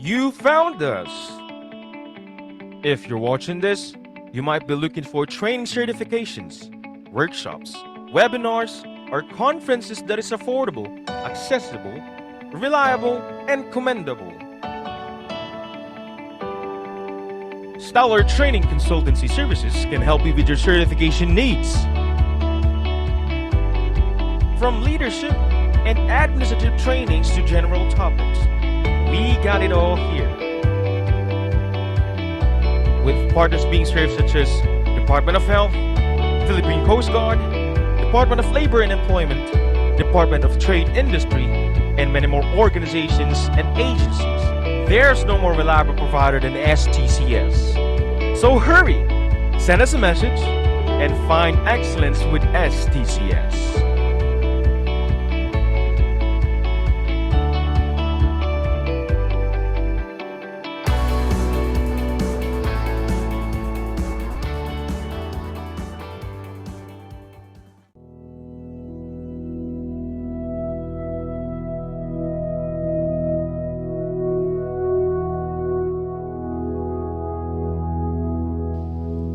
You found us! If you're watching this, you might be looking for training certifications, workshops, webinars, or conferences that is affordable, accessible, reliable, and commendable. Stellar Training Consultancy Services can help you with your certification needs. From leadership and administrative trainings to general topics, we got it all here. With partners being served such as Department of Health, Philippine Coast Guard, Department of Labor and Employment, Department of Trade Industry, and many more organizations and agencies. There's no more reliable provider than STCS. So hurry, send us a message, and find excellence with STCS.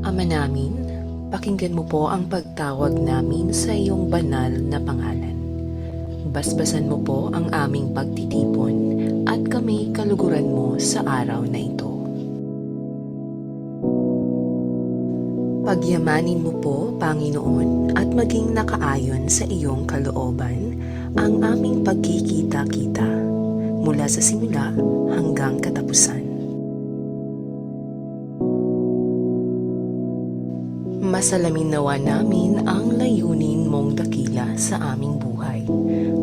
Ama namin, pakinggan mo po ang pagtawag namin sa iyong banal na pangalan. Basbasan mo po ang aming pagtitipon at kami kaluguran mo sa araw na ito. Pagyamanin mo po, Panginoon, at maging nakaayon sa iyong kalooban ang aming pagkikita-kita mula sa simula hanggang katapusan. Masalamin nawa namin ang layunin mong dakila sa aming buhay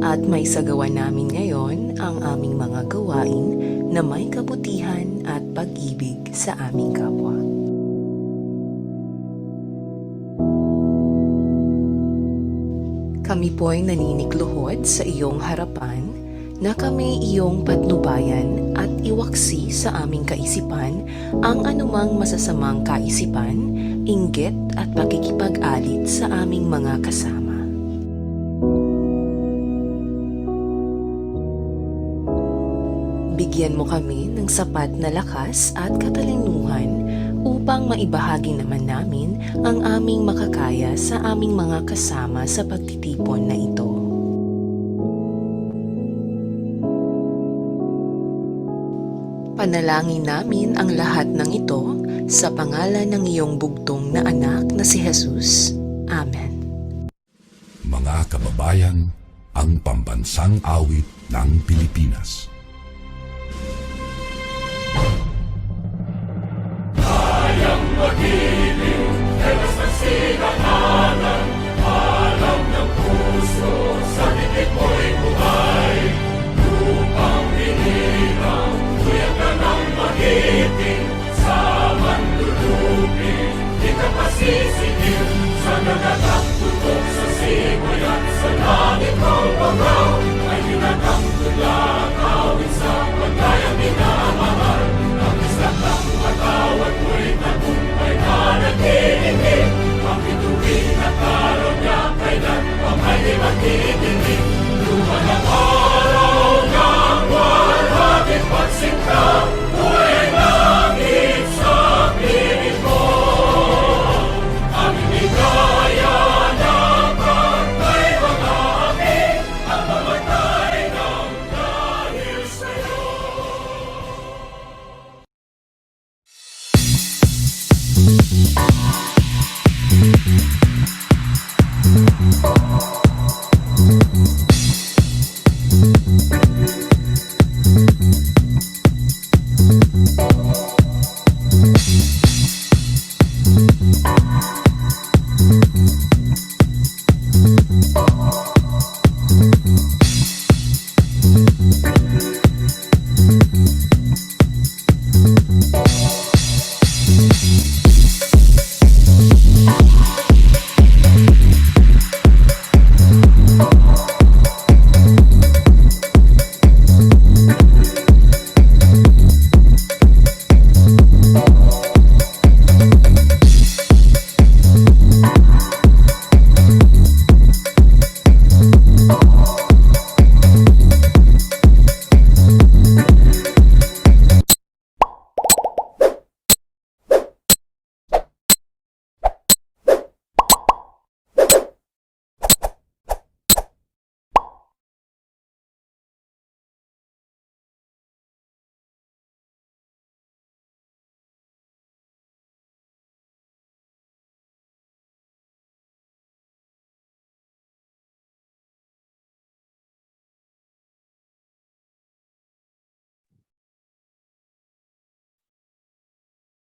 at may sagawa namin ngayon ang aming mga gawain na may kabutihan at pag-ibig sa aming kapwa. Kami po'y naninikluhod sa iyong harapan na kami iyong patnubayan at iwaksi sa aming kaisipan ang anumang masasamang kaisipan, inggit at pakikipag-alit sa aming mga kasama. Bigyan mo kami ng sapat na lakas at katalinuhan upang maibahagi naman namin ang aming makakaya sa aming mga kasama sa pagtitipon na ito. Panalangin namin ang lahat ng ito sa pangalan ng iyong bugtong na anak na si Jesus. Amen. Mga kababayan, ang pambansang awit ng Pilipinas.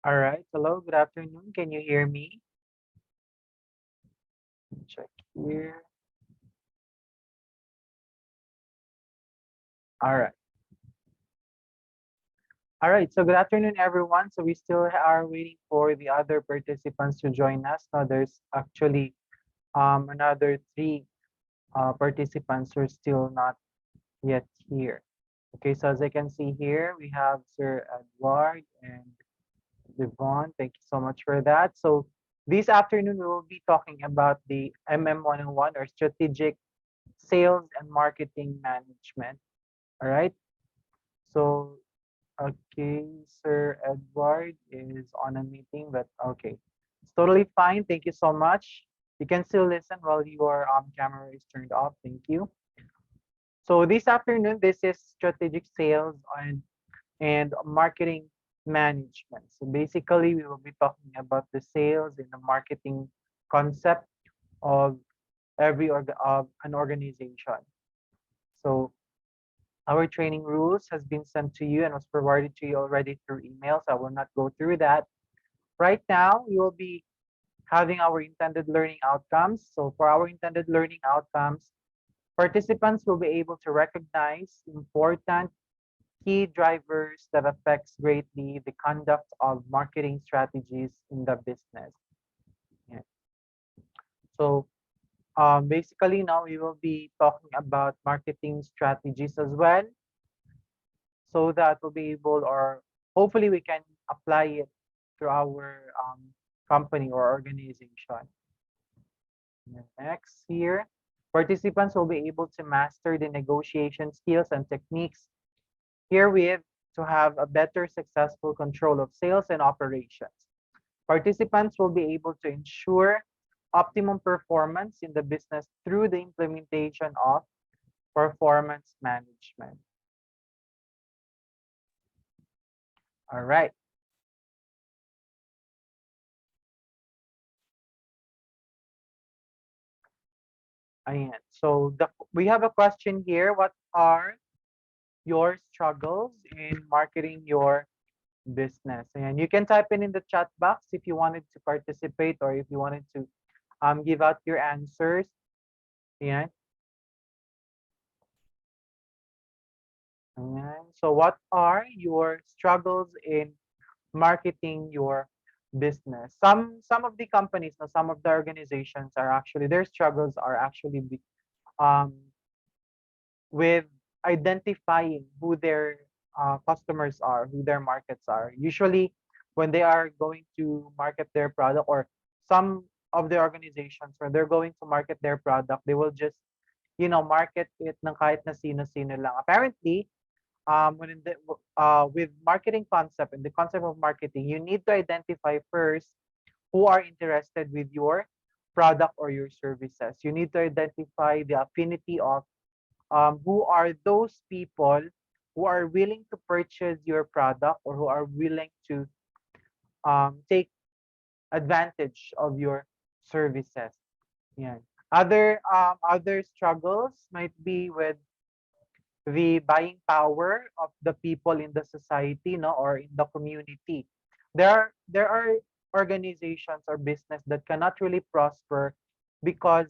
All right. Hello, good afternoon. Can you hear me? Check here. All right. All right. So good afternoon, everyone. So we still are waiting for the other participants to join us. Now there's actually another three participants who are still not yet here. Okay, so as I can see here, we have Sir Edward and Devon. Thank you so much for that. So this afternoon, we will be talking about the MM101 or Strategic Sales and Marketing Management. All right. So, okay, Sir Edward is on a meeting, but okay. It's totally fine. Thank you so much. You can still listen while your camera is turned off. Thank you. So this afternoon, this is strategic sales and marketing management. So basically, we will be talking about the sales and the marketing concept of of an organization. So our training rules has been sent to you and was provided to you already through emails. I will not go through that. Right now, we will be having our intended learning outcomes. So for our intended learning outcomes, participants will be able to recognize important key drivers that affects greatly the conduct of marketing strategies in the business. Yeah. So basically now we will be talking about marketing strategies as well, so that we'll be able, or hopefully we can apply it to our company or organization. Next here, participants will be able to master the negotiation skills and techniques herewith to have a better successful control of sales and operations. Participants will be able to ensure optimum performance in the business through the implementation of performance management. All right. Ayan. So we have a question here. What are your struggles in marketing your business? And you can type in the chat box if you wanted to participate or if you wanted to give out your answers. Ayan. Ayan. So what are your struggles in marketing your business? Some of the companies, no, some of the organizations are actually their struggles are actually um with identifying who their customers are, who their markets are. Usually, when they are going to market their product, or some of the organizations, when they're going to market their product, they will just, market it ng kahit na sino-sino lang. Apparently, when in the, with marketing concept and the concept of marketing, you need to identify first who are interested with your product or your services. You need to identify the affinity of who are those people who are willing to purchase your product or who are willing to take advantage of your services. Yeah. Other struggles might be with the buying power of the people in the society, no, or in the community. There are organizations or business that cannot really prosper because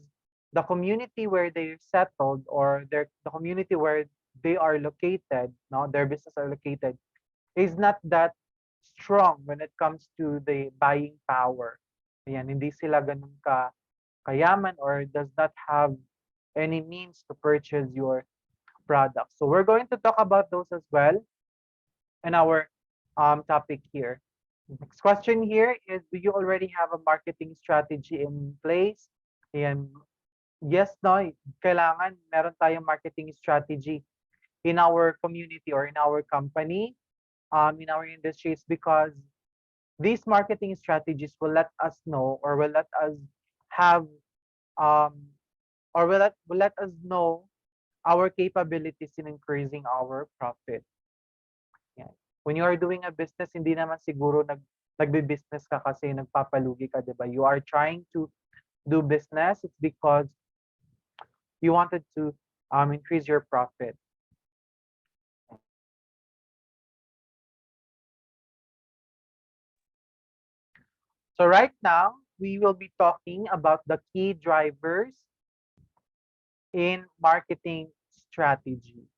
the community where they settled, or the community where they are located, no, their business are located, is not that strong when it comes to the buying power. Ayan, hindi sila ganun kayaman or does not have any means to purchase your products. So we're going to talk about those as well in our topic here. Next question here is, do you already have a marketing strategy in place? And yes, no, kailangan meron tayong marketing strategy in our community or in our company, in our industries, because these marketing strategies will let us know, or will let us have um, or will let us know our capabilities in increasing our profit. Yan. When you are doing a business, hindi naman siguro nagbe-business ka kasi nagpapalugi ka, 'di ba? You are trying to do business, it's because you wanted to increase your profit. So right now, we will be talking about the key drivers in marketing strategy.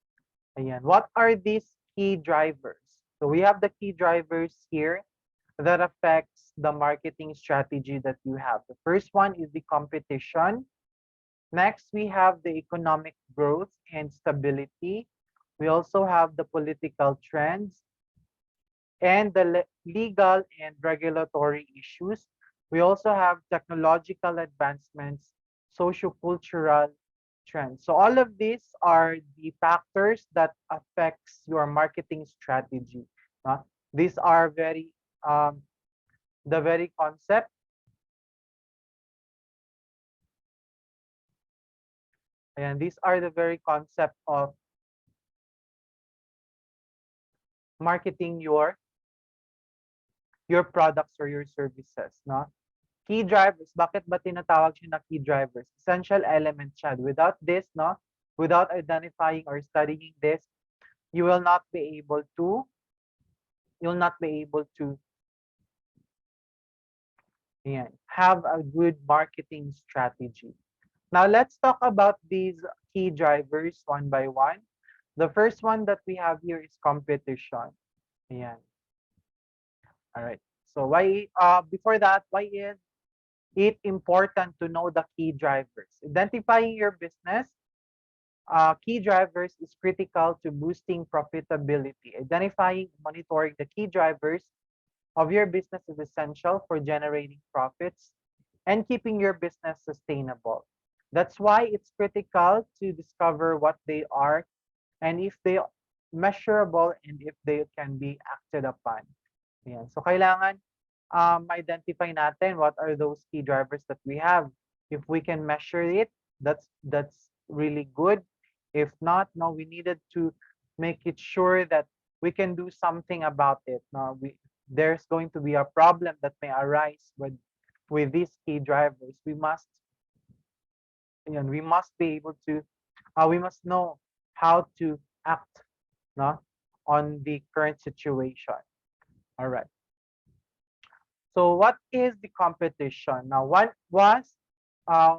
Ayan. What are these key drivers? So we have the key drivers here that affects the marketing strategy that you have. The first one is the competition. Next, we have the economic growth and stability. We also have the political trends and the legal and regulatory issues. We also have technological advancements, sociocultural trends. So all of these are the factors that affects your marketing strategy. These are the very concept. And these are the very concept of marketing your products or your services, no? Key drivers, bakit ba tinatawag siya na key drivers? Essential element siya. Without this, no, without identifying or studying this, you will not be able to have a good marketing strategy. Now let's talk about these key drivers one by one. The first one that we have here is competition. Ayan. All right. So why before that, why is it important to know the key drivers? Identifying your business key drivers is critical to boosting profitability. Identifying, monitoring the key drivers of your business is essential for generating profits and keeping your business sustainable. That's why it's critical to discover what they are and if they measurable and if they can be acted upon. Ayan. So kailangan identify natin what are those key drivers that we have. If we can measure it, that's really good. If not, no, we needed to make it sure that we can do something about it. No, there's going to be a problem that may arise with these key drivers. We must be able to we must know how to act, no, on the current situation. All right. So what is the competition? Now, what was uh,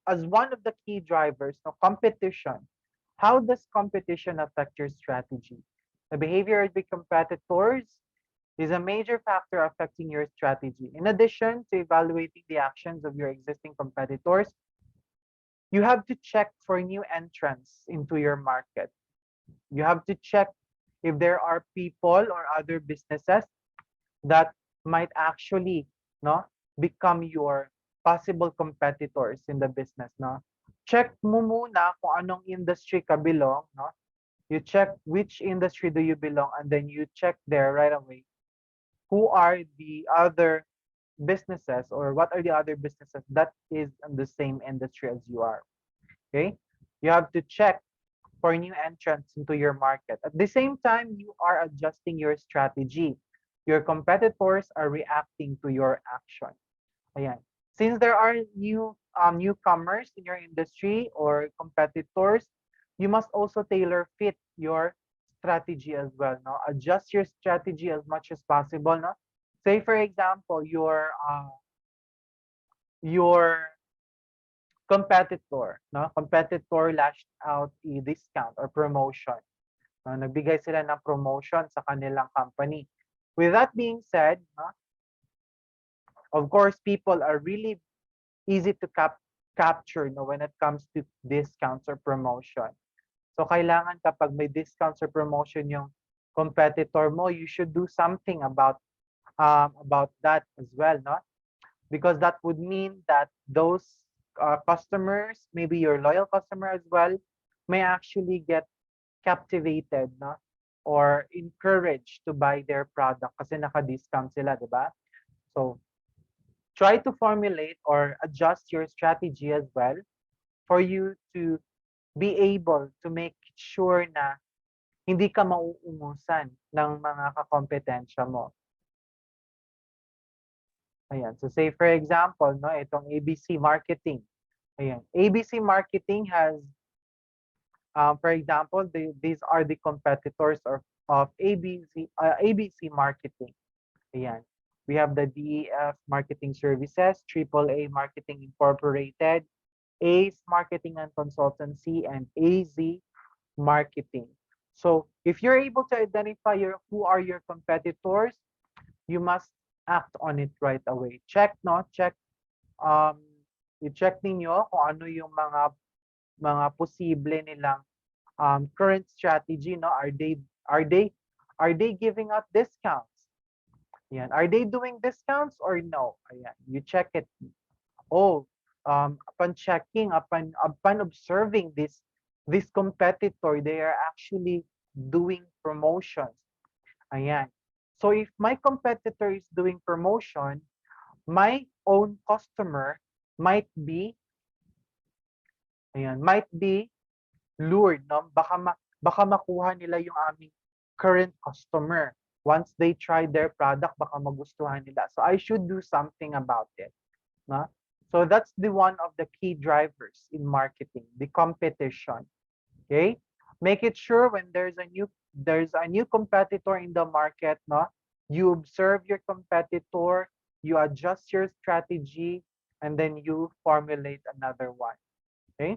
as one of the key drivers of competition? How does competition affect your strategy? The behavior of the competitors is a major factor affecting your strategy. In addition to evaluating the actions of your existing competitors, you have to check for new entrants into your market. You have to check if there are people or other businesses that might actually, no, become your possible competitors in the business, no. Check mo muna kung anong industry ka belong, no. You check which industry do you belong, and then you check there right away who are the other businesses or what are the other businesses that is in the same industry as you are. Okay, you have to check for new entrants into your market. At the same time, you are adjusting your strategy. Your competitors are reacting to your action. Ayan. Since there are newcomers in your industry or competitors, you must also tailor fit your strategy as well. No, adjust your strategy as much as possible. No, say for example, your competitor lashed out a discount or promotion. Nagbigay sila ng promotion sa kanilang company. With that being said, of course, people are really easy to capture, no, when it comes to discounts or promotion. So kailangan kapag may discounts or promotion yung competitor mo, you should do something about that as well, no? Because that would mean that those customers, maybe your loyal customer as well, may actually get captivated, no? Or encouraged to buy their product kasi naka-discount sila, di ba? So, try to formulate or adjust your strategy as well for you to be able to make sure na hindi ka mauungusan ng mga kakompetensya mo. Ayan. So say for example, no, itong ABC Marketing. Ayan. ABC Marketing has, for example, these are the competitors of ABC Marketing. Ayan. We have the DEF Marketing Services, AAA Marketing Incorporated, ACE Marketing and Consultancy, and AZ Marketing. So if you're able to identify who are your competitors, you must act on it right away. Check, no? Check, i-check ninyo kung ano yung mga posible nilang current strategy, no? Are they giving out discounts? Ayan. Are they doing discounts or no? Ayan. You check it. Oh, upon checking, upon observing this competitor, they are actually doing promotions. Ayan. So if my competitor is doing promotion, my own customer might be lured, no? Baka makuha nila yung aming current customer. Once they try their product, baka magustuhan nila. So I should do something about it, no? So that's the one of the key drivers in marketing, the competition. Okay? Make it sure when there's a new competitor in the market, no? You observe your competitor, you adjust your strategy, and then you formulate another one. Okay?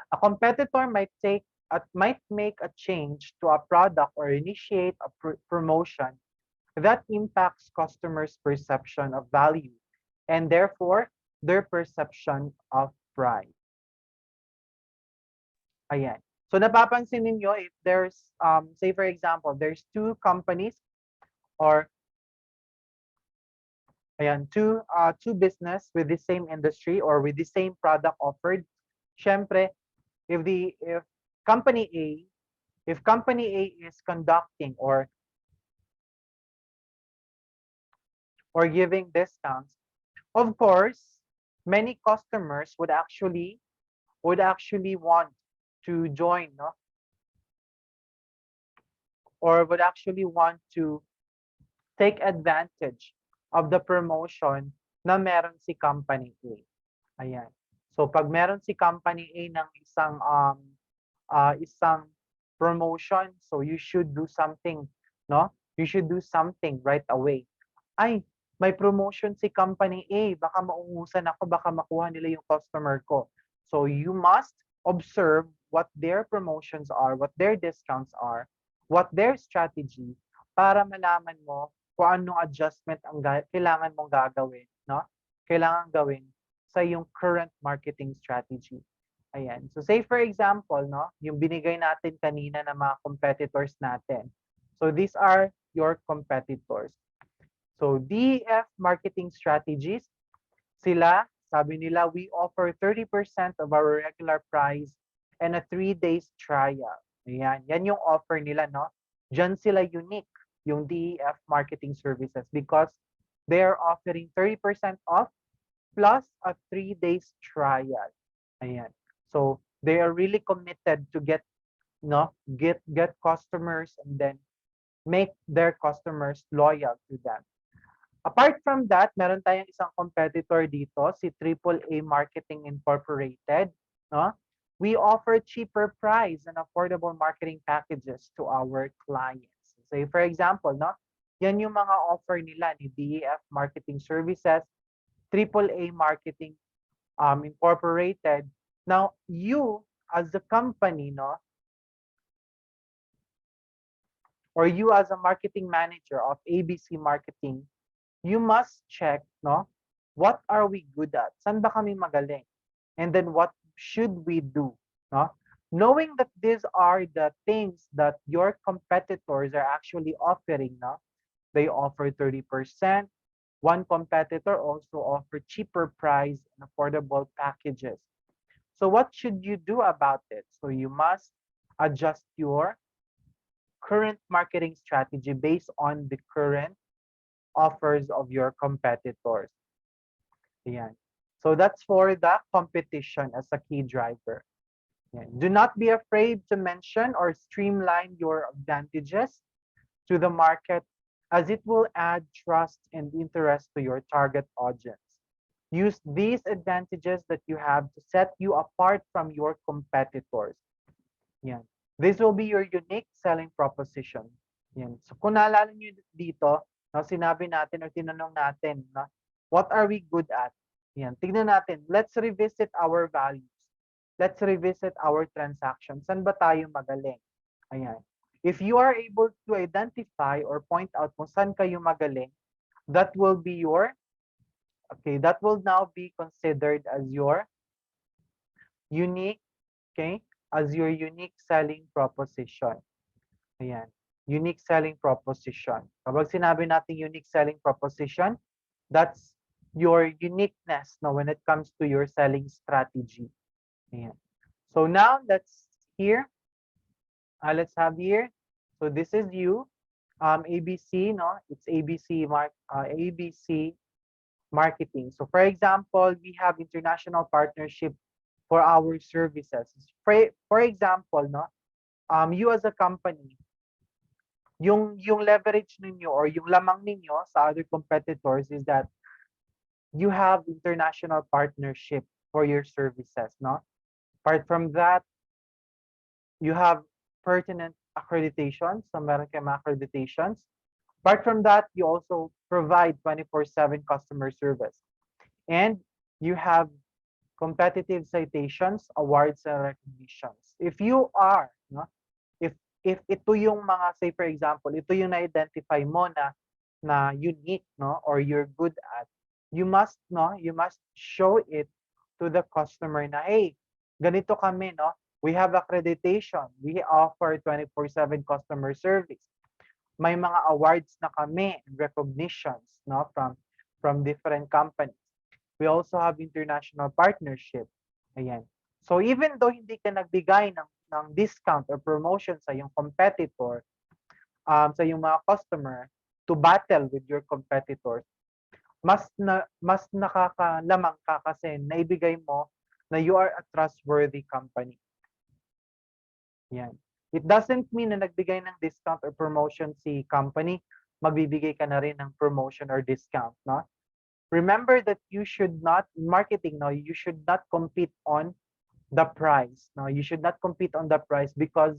A competitor might make a change to a product or initiate a promotion that impacts customers' perception of value and therefore their perception of price. Ayan. So napapansin ninyo if there's say for example, there's two companies or ayan, two business with the same industry or with the same product offered. Syempre, if company A If company A is conducting or giving discounts, of course, many customers would actually want to join, no? Or would actually want to take advantage of the promotion na meron si company A. Ayan. So pag meron si company A ng isang promotion, so you should do something, no? You should do something right away. Ay, may promotion si company A, baka maungusan ako, baka makuha nila yung customer ko. So you must observe what their promotions are, what their discounts are, what their strategy, para malaman mo kung anong adjustment ang kailangan mong gagawin, no? Kailangan gawin sa yung current marketing strategy. Ayan. So say for example, no, yung binigay natin kanina na mga competitors natin. So these are your competitors. So DEF marketing strategies, sila, sabi nila, we offer 30% of our regular price and a 3 days trial. Ayan, yan yung offer nila, no? Diyan sila unique, yung DEF marketing services, because they are offering 30% off plus a 3 days trial. Ayan. So they are really committed to get customers and then make their customers loyal to them. Apart from that, meron tayong isang competitor dito, si AAA Marketing Incorporated, no? We offer cheaper price and affordable marketing packages to our clients. Say for example, no? Yan yung mga offer nila ni DEF Marketing Services, AAA Marketing Incorporated. Now, you as the company, no? Or you as a marketing manager of ABC Marketing, you must check, no? What are we good at? Saan ba kami magaling? And then what should we do, no? Knowing that these are the things that your competitors are actually offering, no? They offer 30%. One competitor also offer cheaper price and affordable packages. So what should you do about it? So you must adjust your current marketing strategy based on the current offers of your competitors. Ayan. So that's for the competition as a key driver. Ayan. Do not be afraid to mention or streamline your advantages to the market, as it will add trust and interest to your target audience. Use these advantages that you have to set you apart from your competitors. Yan. This will be your unique selling proposition. Yan. So kung naalala nyo dito, no, sinabi natin or tinanong natin, no, what are we good at? Yan. Tignan natin. Let's revisit our values. Let's revisit our transactions. Saan ba tayo magaling? Ayan. If you are able to identify or point out kung saan kayo magaling, that will be your, okay, that will now be considered as your unique, okay, as your unique selling proposition. Ayan. Unique selling proposition. Kapag sinabi natin unique selling proposition, that's your uniqueness, no, when it comes to your selling strategy. Ayan. So now let's let's have here. So this is you, ABC, no? It's ABC marketing. So for example, we have international partnership for our services. For example, no? You as a company, yung leverage ninyo or yung lamang ninyo sa other competitors is that you have international partnership for your services, no? Apart from that, you have pertinent accreditations. So meron kayong mga accreditations. Apart from that, you also provide 24/7 customer service. And you have competitive citations, awards, and recognitions. If you are, no? If ito yung mga, say for example, ito yung na-identify mo na unique, no, or you're good at, you must show it to the customer na, hey, ganito kami, no? We have accreditation. We offer 24/7 customer service. May mga awards na kami, recognitions, no, from different companies. We also have international partnership. Ayan. So even though hindi ka nagbigay ng ng discount or promotion sa iyong competitor, sa iyong mga customer to battle with your competitors, mas nakakalamang ka kasi naibigay mo na you are a trustworthy company. Yan. It doesn't mean na nagbigay ng discount or promotion si company, magbibigay ka na rin ng promotion or discount, no? Remember that you should not, marketing, no, you should not compete on the price, no? You should not compete on the price because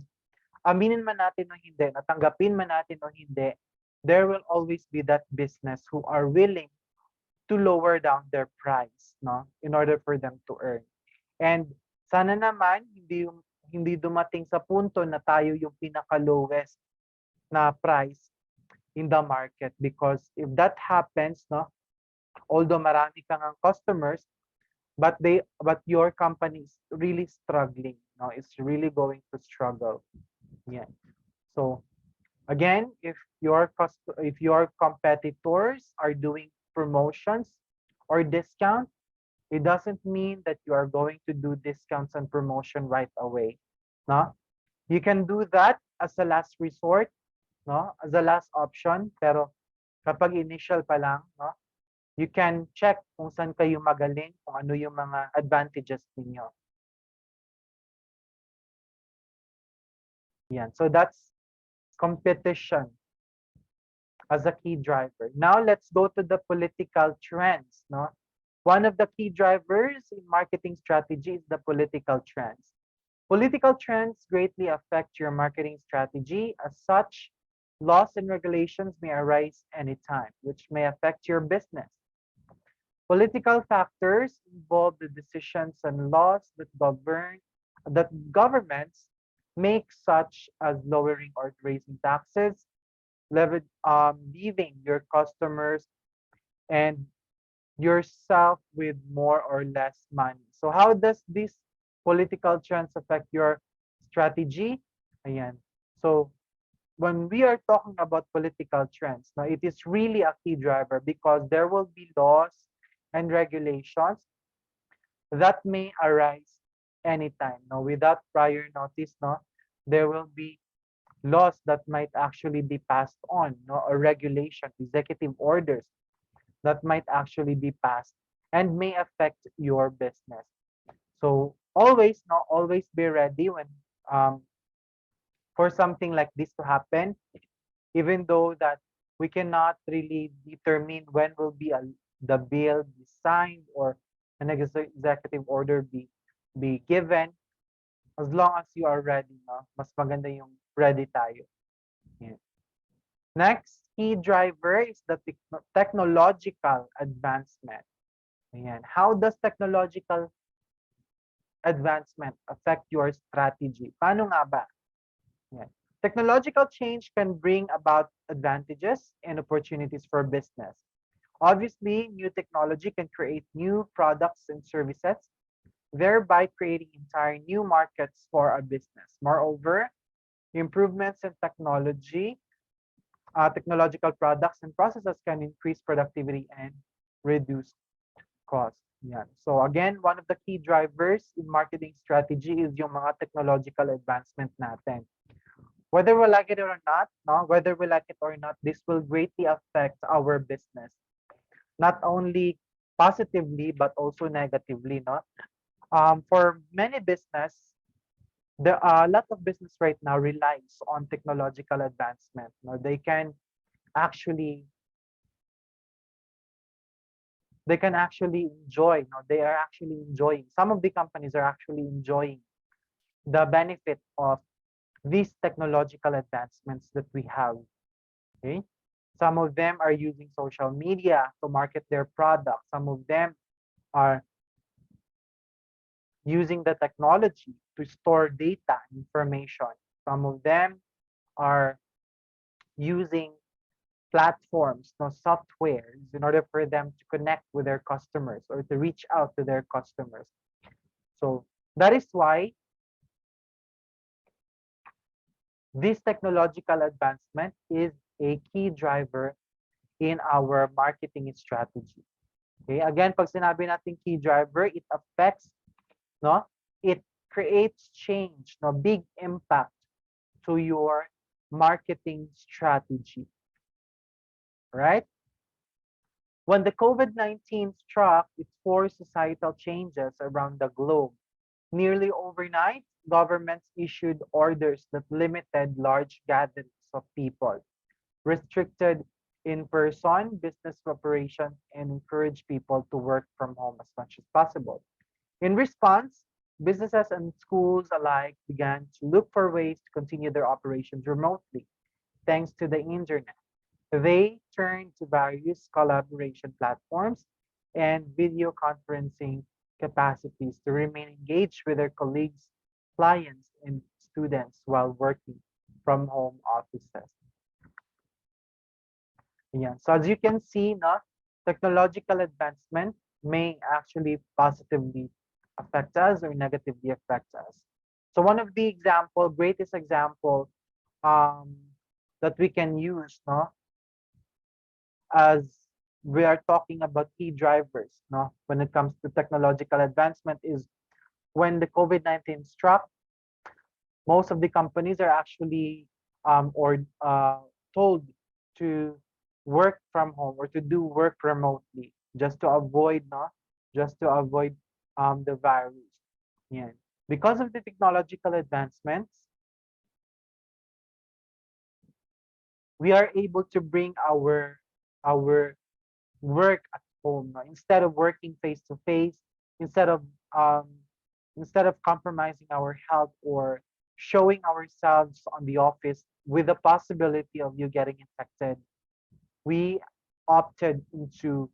aminin man natin o hindi, natanggapin man natin o hindi, there will always be that business who are willing to lower down their price, no? In order for them to earn. And sana naman hindi dumating sa punto na tayo yung pinaka-lowest na price in the market, because if that happens, no, although marami kang ang customers, but your company is really struggling, no, it's really going to struggle. Yeah. So again, if your competitors are doing promotions or discounts, it doesn't mean that you are going to do discounts and promotion right away, no? You can do that as a last resort, no? As a last option, pero kapag initial pa lang, no? You can check kung saan kayo magaling, kung ano yung mga advantages ninyo. Yan. So that's competition as a key driver. Now let's go to the political trends, no? One of the key drivers in marketing strategy is the political trends. Political trends greatly affect your marketing strategy. As such, laws and regulations may arise anytime, which may affect your business. Political factors involve the decisions and laws that governments make, such as lowering or raising taxes, leaving your customers and yourself with more or less money. So how does this political trends affect your strategy? Ayan. So when we are talking about political trends, now it is really a key driver because there will be laws and regulations that may arise anytime. No, without prior notice, no, there will be laws that might actually be passed on, no, or regulation, executive orders that might actually be passed and may affect your business. So always be ready when for something like this to happen, even though that we cannot really determine when will be the bill be signed or an executive order be given. As long as you are ready, no? Mas maganda yung ready tayo. Yeah. Next key driver is the technological advancement. Ayan. How does technological advancement affect your strategy? Paano nga ba? Ayan. Technological change can bring about advantages and opportunities for business. Obviously, new technology can create new products and services, thereby creating entire new markets for a business. Moreover, improvements in technological products and processes can increase productivity and reduce costs. Yeah. So again, one of the key drivers in marketing strategy is yung mga technological advancement natin. Whether we like it or not, no, whether we like it or not, this will greatly affect our business. Not only positively but also negatively, no? For many business, a lot of business right now relies on technological advancement. No? They can actually enjoy, no? They are actually enjoying, some of the companies are actually enjoying the benefit of these technological advancements that we have. Okay, some of them are using social media to market their products. Some of them are using the technology to store data information. Some of them are using platforms, no, softwares, in order for them to connect with their customers or to reach out to their customers. So that is why this technological advancement is a key driver in our marketing strategy. Okay, again, pag sinabi natin key driver, it affects, no? It creates change, no, big impact to your marketing strategy, right? When the COVID-19 struck, it forced societal changes around the globe. Nearly overnight, governments issued orders that limited large gatherings of people, restricted in-person business operations, and encouraged people to work from home as much as possible. In response, businesses and schools alike began to look for ways to continue their operations remotely, thanks to the internet. They turned to various collaboration platforms and video conferencing capacities to remain engaged with their colleagues, clients, and students while working from home offices. Yeah. So as you can see, no, technological advancement may actually positively affect us or negatively affect us. So one of the greatest example um, that we can use, no, as we are talking about key drivers, no, when it comes to technological advancement is when the COVID-19 struck, most of the companies are actually or told to work from home or to do work remotely just to avoid, no, just to avoid the virus. Yeah. Because of the technological advancements, we are able to bring our work at home, no? Instead of working face to face, instead of um, instead of compromising our health or showing ourselves on the office with the possibility of you getting infected, we opted into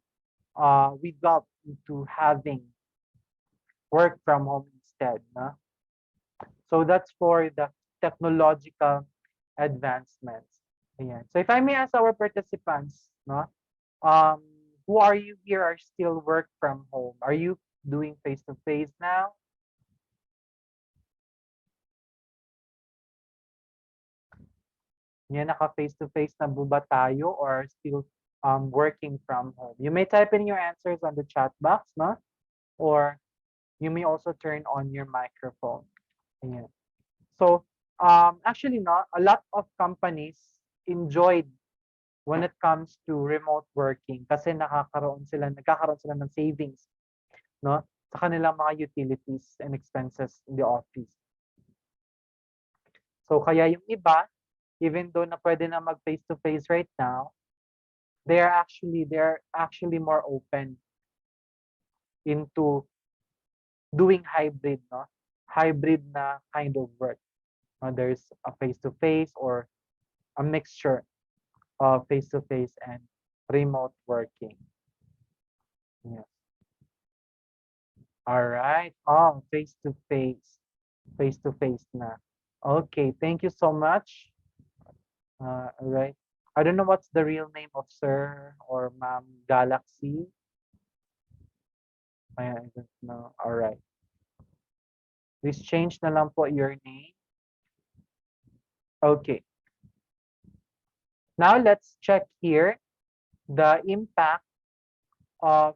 we got into having work from home instead. No? So that's for the technological advancements. Ayan. So if I may ask our participants, no, um, who are you here are still work from home? Are you doing face to face now? Yan, naka face to face na po ba tayo or still working from home? You may type in your answers on the chat box, no? Or you may also turn on your microphone. Ayan. So actually, no, a lot of companies enjoyed when it comes to remote working kasi nagkakaroon sila ng savings, no, sa kanilang mga utilities and expenses in the office. So kaya yung iba, even though na pwede na mag face to face right now, they're actually more open into doing hybrid, no, hybrid na kind of work. There's a face to face or a mixture of face to face and remote working. Yes. All right. Oh, face to face na. Okay, thank you so much. All right. I don't know what's the real name of Sir or Ma'am Galaxy. I don't know. All right. Please change na lang po your name. Okay. Now let's check here the impact of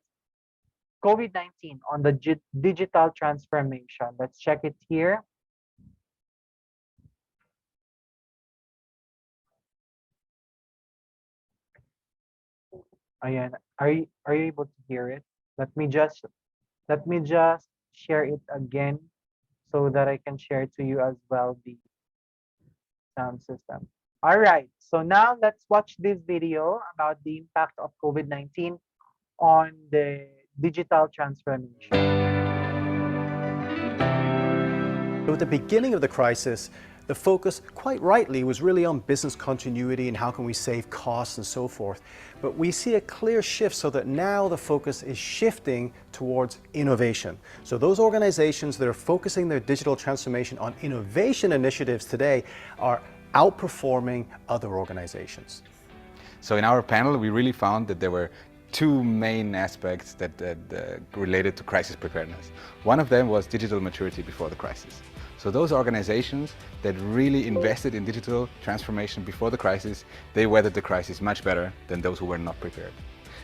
COVID-19 on the digital transformation. Let's check it here. Ayan. Are you able to hear it? Let me just share it again so that I can share to you as well the sound system. All right. So now let's watch this video about the impact of COVID-19 on the digital transformation. At the beginning of the crisis, the focus, quite rightly, was really on business continuity and how can we save costs and so forth. But we see a clear shift so that now the focus is shifting towards innovation. So those organizations that are focusing their digital transformation on innovation initiatives today are outperforming other organizations. So in our panel, we really found that there were two main aspects that related to crisis preparedness. One of them was digital maturity before the crisis. So those organizations that really invested in digital transformation before the crisis, they weathered the crisis much better than those who were not prepared.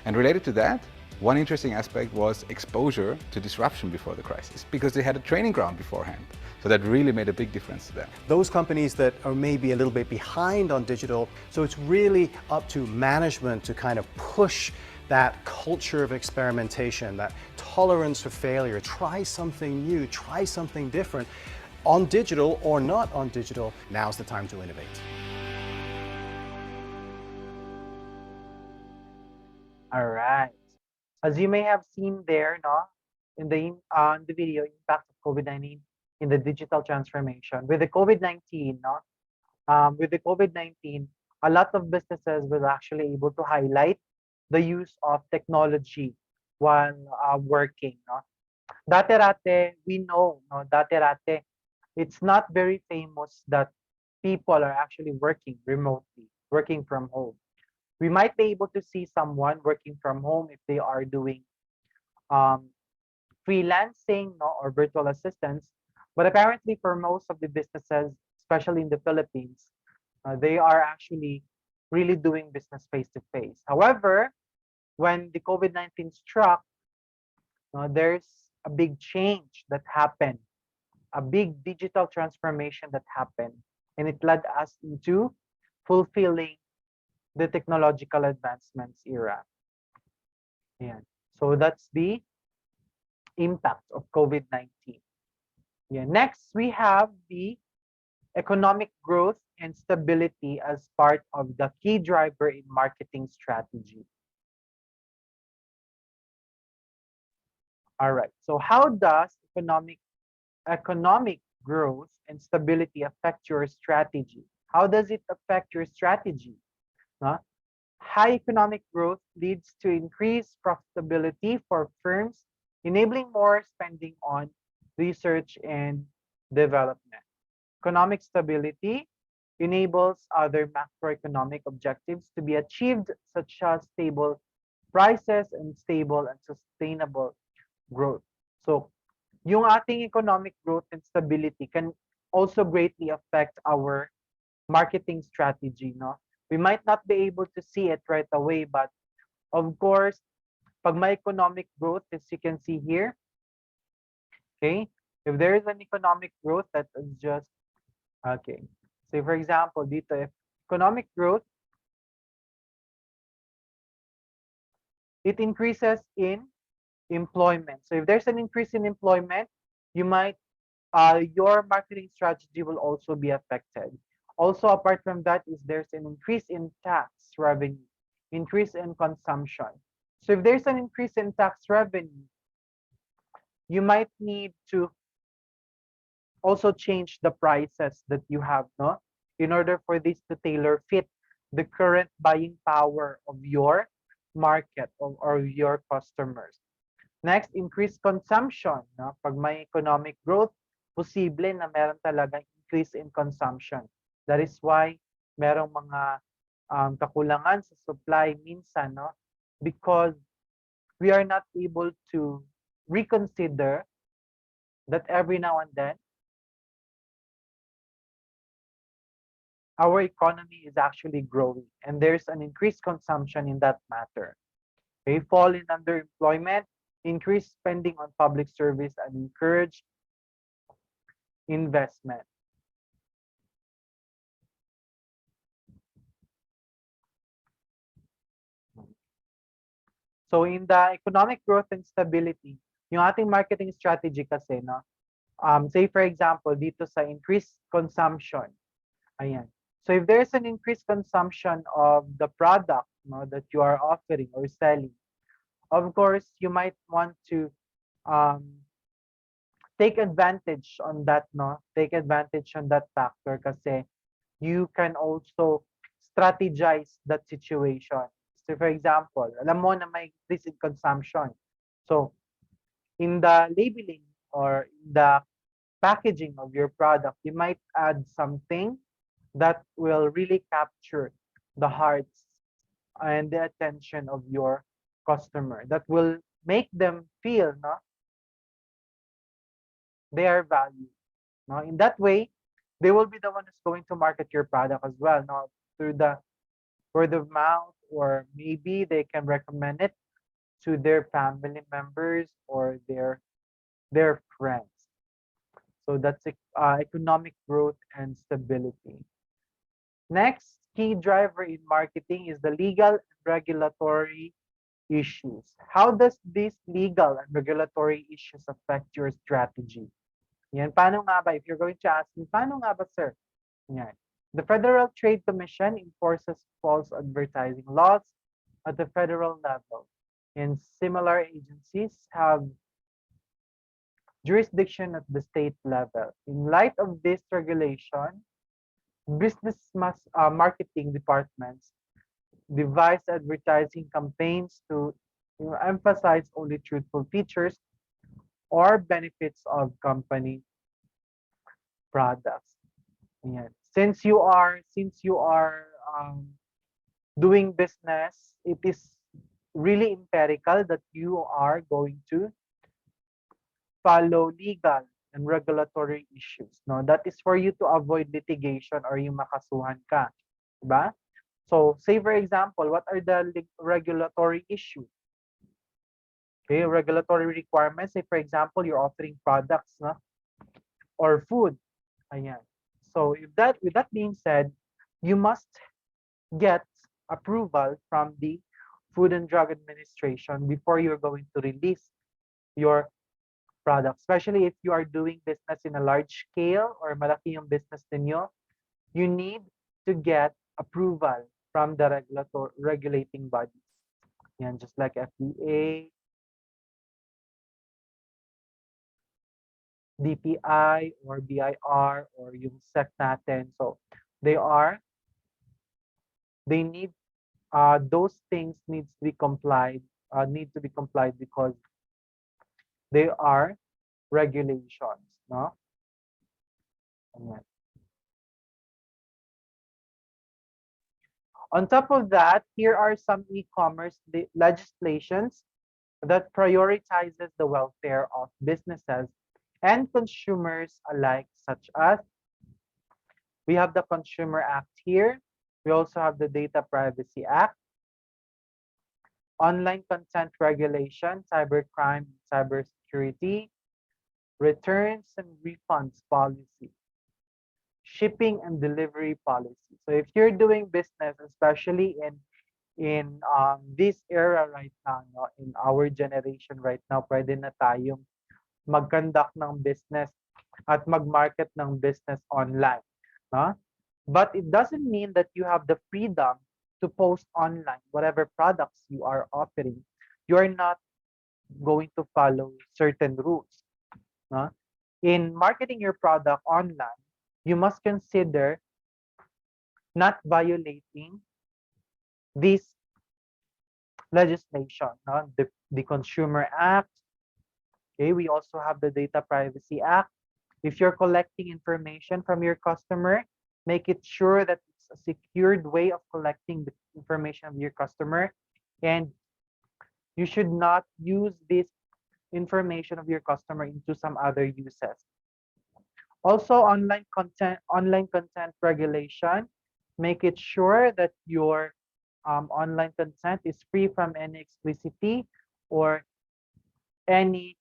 And related to that, one interesting aspect was exposure to disruption before the crisis, because they had a training ground beforehand. So that really made a big difference to them. Those companies that are maybe a little bit behind on digital, so it's really up to management to kind of push that culture of experimentation, that tolerance for failure, try something new, try something different, on digital or not on digital. Now's the time to innovate. All right. As you may have seen there, no, in the video, impact of COVID-19 in the digital transformation. With the COVID-19, no, with the COVID-19, a lot of businesses were actually able to highlight the use of technology while working. No? Dati-rate, we know, no, dati-rate, it's not very famous that people are actually working remotely, working from home. We might be able to see someone working from home if they are doing um, freelancing, no, or virtual assistants. But apparently, for most of the businesses, especially in the Philippines, they are actually really doing business face to face. However, when the COVID-19 struck, there's a big change that happened, a big digital transformation that happened, and it led us into fulfilling the technological advancements era. Yeah. So that's the impact of COVID-19. Yeah. Next, we have the economic growth and stability as part of the key driver in marketing strategy. All right. So how does economic growth and stability affect your strategy? How does it affect your strategy? Huh? High economic growth leads to increased profitability for firms, enabling more spending on research and development. Economic stability enables other macroeconomic objectives to be achieved, such as stable prices and stable and sustainable growth. So, yung ating economic growth and stability can also greatly affect our marketing strategy, no? We might not be able to see it right away, but of course, pag may economic growth, as you can see here, okay, if there is an economic growth that is just, okay, so for example, dito, if economic growth, it increases in employment. So if there's an increase in employment, you might, your marketing strategy will also be affected. Also, apart from that, is there's an increase in tax revenue, increase in consumption. So if there's an increase in tax revenue, you might need to also change the prices that you have, no? In order for this to tailor fit the current buying power of your market or your customers. Next, increased consumption. No? Pag may economic growth, posible na meron talagang increase in consumption. That is why merong mga kakulangan sa supply minsan, no? Because we are not able to reconsider that every now and then our economy is actually growing and there's an increased consumption in that matter. Okay, fall in underemployment, increase spending on public service, and encourage investment. So in the economic growth and stability, yung ating marketing strategy kasi, no? Say for example, dito sa increased consumption, ayan. So if there's an increased consumption of the product, no, that you are offering or selling, of course, you might want to take advantage on that, no? Take advantage on that factor kasi you can also strategize that situation. So for example, alam mo na may increase in consumption. So in the labeling or the packaging of your product, you might add something that will really capture the hearts and the attention of your customer, that will make them feel, no, they are valued. No? In that way, they will be the one who's going to market your product as well, no, through the word of mouth, or maybe they can recommend it to their family members or their friends. So that's economic growth and stability. Next key driver in marketing is the legal and regulatory issues. How does these legal and regulatory issues affect your strategy? Yan, paano nga ba? If you're going to ask me, paano nga ba, sir? Yan. The Federal Trade Commission enforces false advertising laws at the federal level, and similar agencies have jurisdiction at the state level. In light of this regulation, marketing departments devise advertising campaigns to emphasize only truthful features or benefits of company products. Yan. Since you are doing business, it is really empirical that you are going to follow legal and regulatory issues. No, that is for you to avoid litigation or yung makasuhan ka, diba? So, say for example, what are the regulatory issues? Okay, regulatory requirements. Say for example, you're offering products, no, or food. Ayan. So, with that being said, you must get approval from the Food and Drug Administration before you're going to release your product, especially if you are doing business in a large scale or malaki yung business ninyo, you need to get approval from the regulating bodies. Yan, just like FDA, DPI, or BIR, or yung SEC natin. So they need those things need to be complied because they are regulations, no? Ayan. On top of that, here are some e-commerce legislations that prioritizes the welfare of businesses and consumers alike, such as we have the Consumer Act here. We also have the Data Privacy Act, Online Consent Regulation, Cybercrime, Cybersecurity, Returns and Refunds Policy, Shipping and Delivery Policy. So if you're doing business, especially in this era right now, no, in our generation right now, pwede na tayong mag-conduct ng business at mag-market ng business online, no? But it doesn't mean that you have the freedom to post online whatever products you are offering. You're not going to follow certain rules, no? In marketing your product online, you must consider not violating this legislation, no? The Consumer Act. Okay, we also have the Data Privacy Act. If you're collecting information from your customer, make it sure that it's a secured way of collecting the information of your customer, and you should not use this information of your customer into some other uses. Also, online content regulation, make it sure that your online content is free from any explicitity or any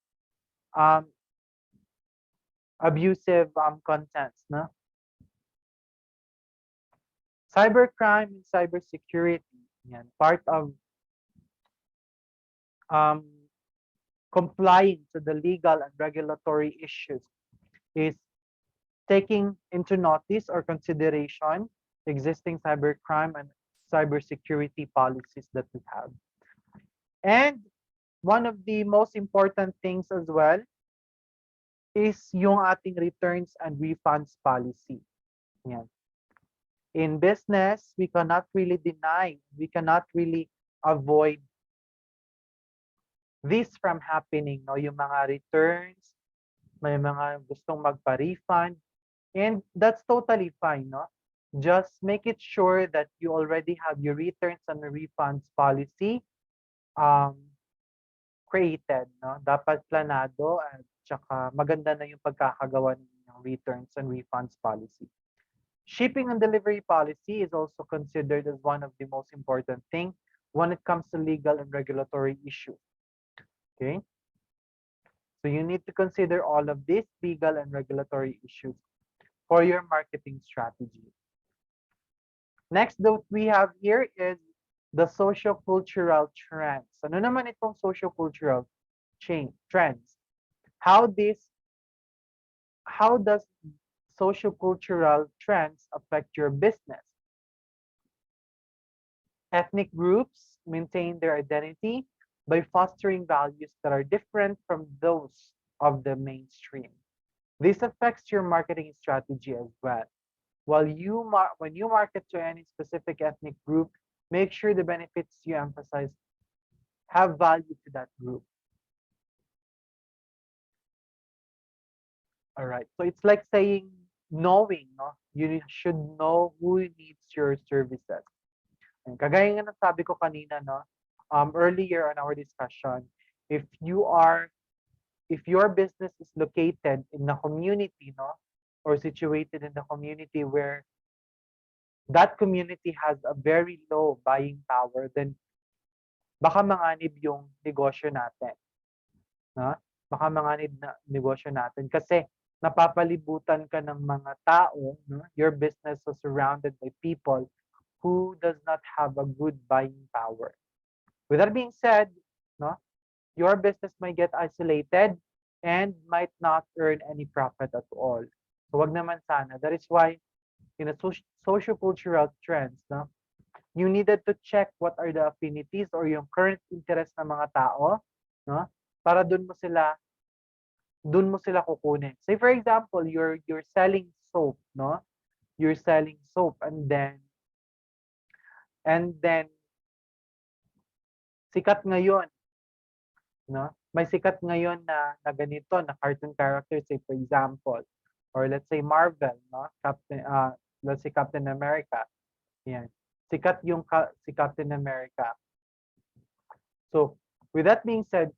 abusive contents, no? Cybercrime and cybersecurity, yan, part of complying to the legal and regulatory issues is taking into notice or consideration existing cybercrime and cybersecurity policies that we have. And one of the most important things as well is yung ating returns and refunds policy. Yan. In business, we cannot really deny, we cannot really avoid this from happening, no? Yung mga returns, may mga gustong magpa-refund, and that's totally fine, no? Just make it sure that you already have your returns and refunds policy created, no? Dapat planado at saka maganda na yung pagkakagawa ng returns and refunds policy. Shipping and delivery policy is also considered as one of the most important things when it comes to legal and regulatory issues. Okay. So you need to consider all of these legal and regulatory issues for your marketing strategy. Next that we have here is the socio-cultural trends. Ano naman itong socio-cultural trends? How does socio-cultural trends affect your business? Ethnic groups maintain their identity by fostering values that are different from those of the mainstream. This affects your marketing strategy as well. When you market to any specific ethnic group, make sure the benefits you emphasize have value to that group. All right. So it's like saying knowing, no? You should know who needs your services. And kagaya nga ng sabi ko kanina, no? Earlier in our discussion, if your business is located in the community, no? Or situated in the community where that community has a very low buying power, then baka manganib yung negosyo natin. No? Baka manganib na negosyo natin kasi napapalibutan ka ng mga tao, no? Your business is surrounded by people who does not have a good buying power. With that being said, no, your business might get isolated and might not earn any profit at all. So wag naman sana. That is why in a socio-cultural trends, no, you needed to check what are the affinities or yung current interest ng mga tao, no, para dun mo sila kukunin. Say for example, you're selling soap, no? You're selling soap and then sikat ngayon, no? May sikat ngayon na ganito na cartoon characters, say for example, or let's say Marvel, no? Let's say Captain America. Yan. Sikat si Captain America. So, with that being said,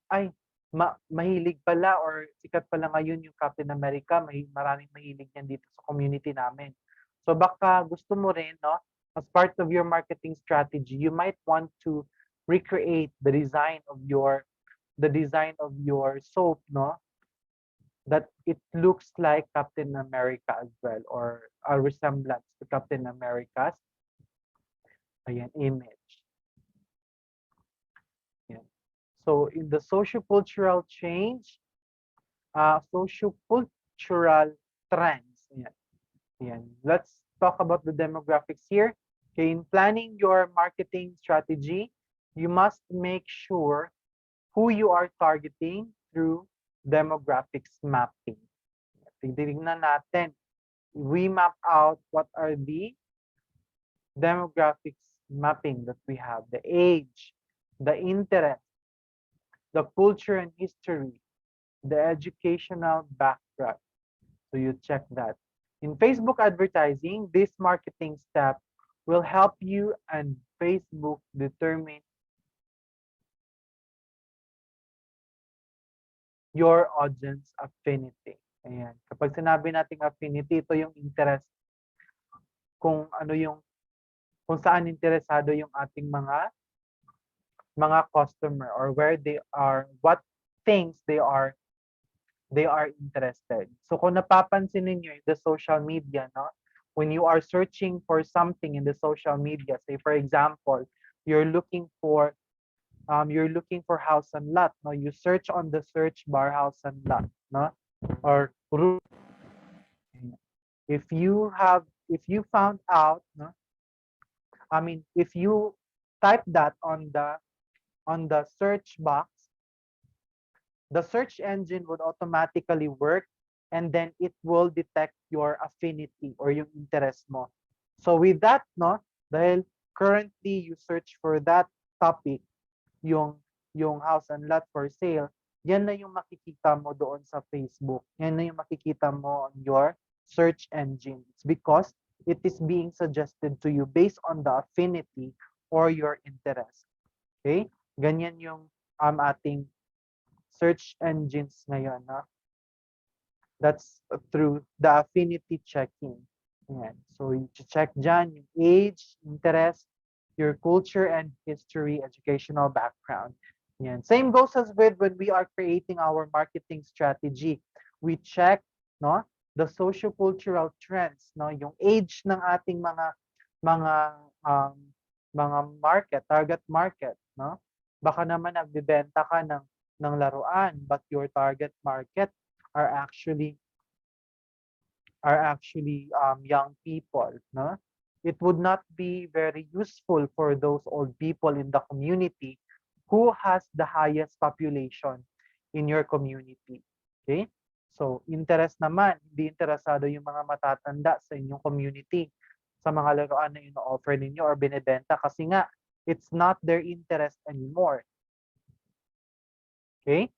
mahilig pala or sikat pala ngayon yung Captain America, maraming mahilig yan dito sa community namin. So baka gusto mo rin, no, as part of your marketing strategy, you might want to recreate the design of your soap, no, that it looks like Captain America as well, or a resemblance to Captain America's image. Yan. So in the sociocultural change, sociocultural trends. Yan. Let's talk about the demographics here. Okay, in planning your marketing strategy, you must make sure who you are targeting through demographics mapping. Tignan natin. We map out what are the demographics mapping that we have. The age, the interest, the culture and history, the educational background. So you check that. In Facebook advertising, this marketing step will help you and Facebook determine your audience affinity. Ayan. Kapag sinabi nating affinity, ito yung interest. Kung saan interesado yung ating mga customer or where they are, what things they are interested. So kung napapansin niyo in the social media, no, when you are searching for something in the social media, say for example, you're looking for house and lot, no, you search on the search bar house and lot, no, or if you found out, no, if you type that on the search box, the search engine would automatically work and then it will detect your affinity or yung interest mo. So with that, no, dahil currently you search for that topic, yung house and lot for sale, yan na yung makikita mo doon sa Facebook. Yan na yung makikita mo on your search engine. It's because it is being suggested to you based on the affinity or your interest. Okay? Ganyan yung ating search engines ngayon, no? That's through the affinity checking. Yan. So you check dyan yung age, interest, your culture and history, educational background. Yan. Same goes as with when we are creating our marketing strategy. We check, no, the socio-cultural trends, no, yung age ng ating mga um, mga market, target market, no? Baka naman nagbebenta ka ng laruan, but your target market are actually young people, no? It would not be very useful for those old people in the community who has the highest population in your community. Okay? So, interest naman, hindi interesado yung mga matatanda sa inyong community sa mga laruan na ino-offer ninyo or binebenta kasi nga, it's not their interest anymore. Okay?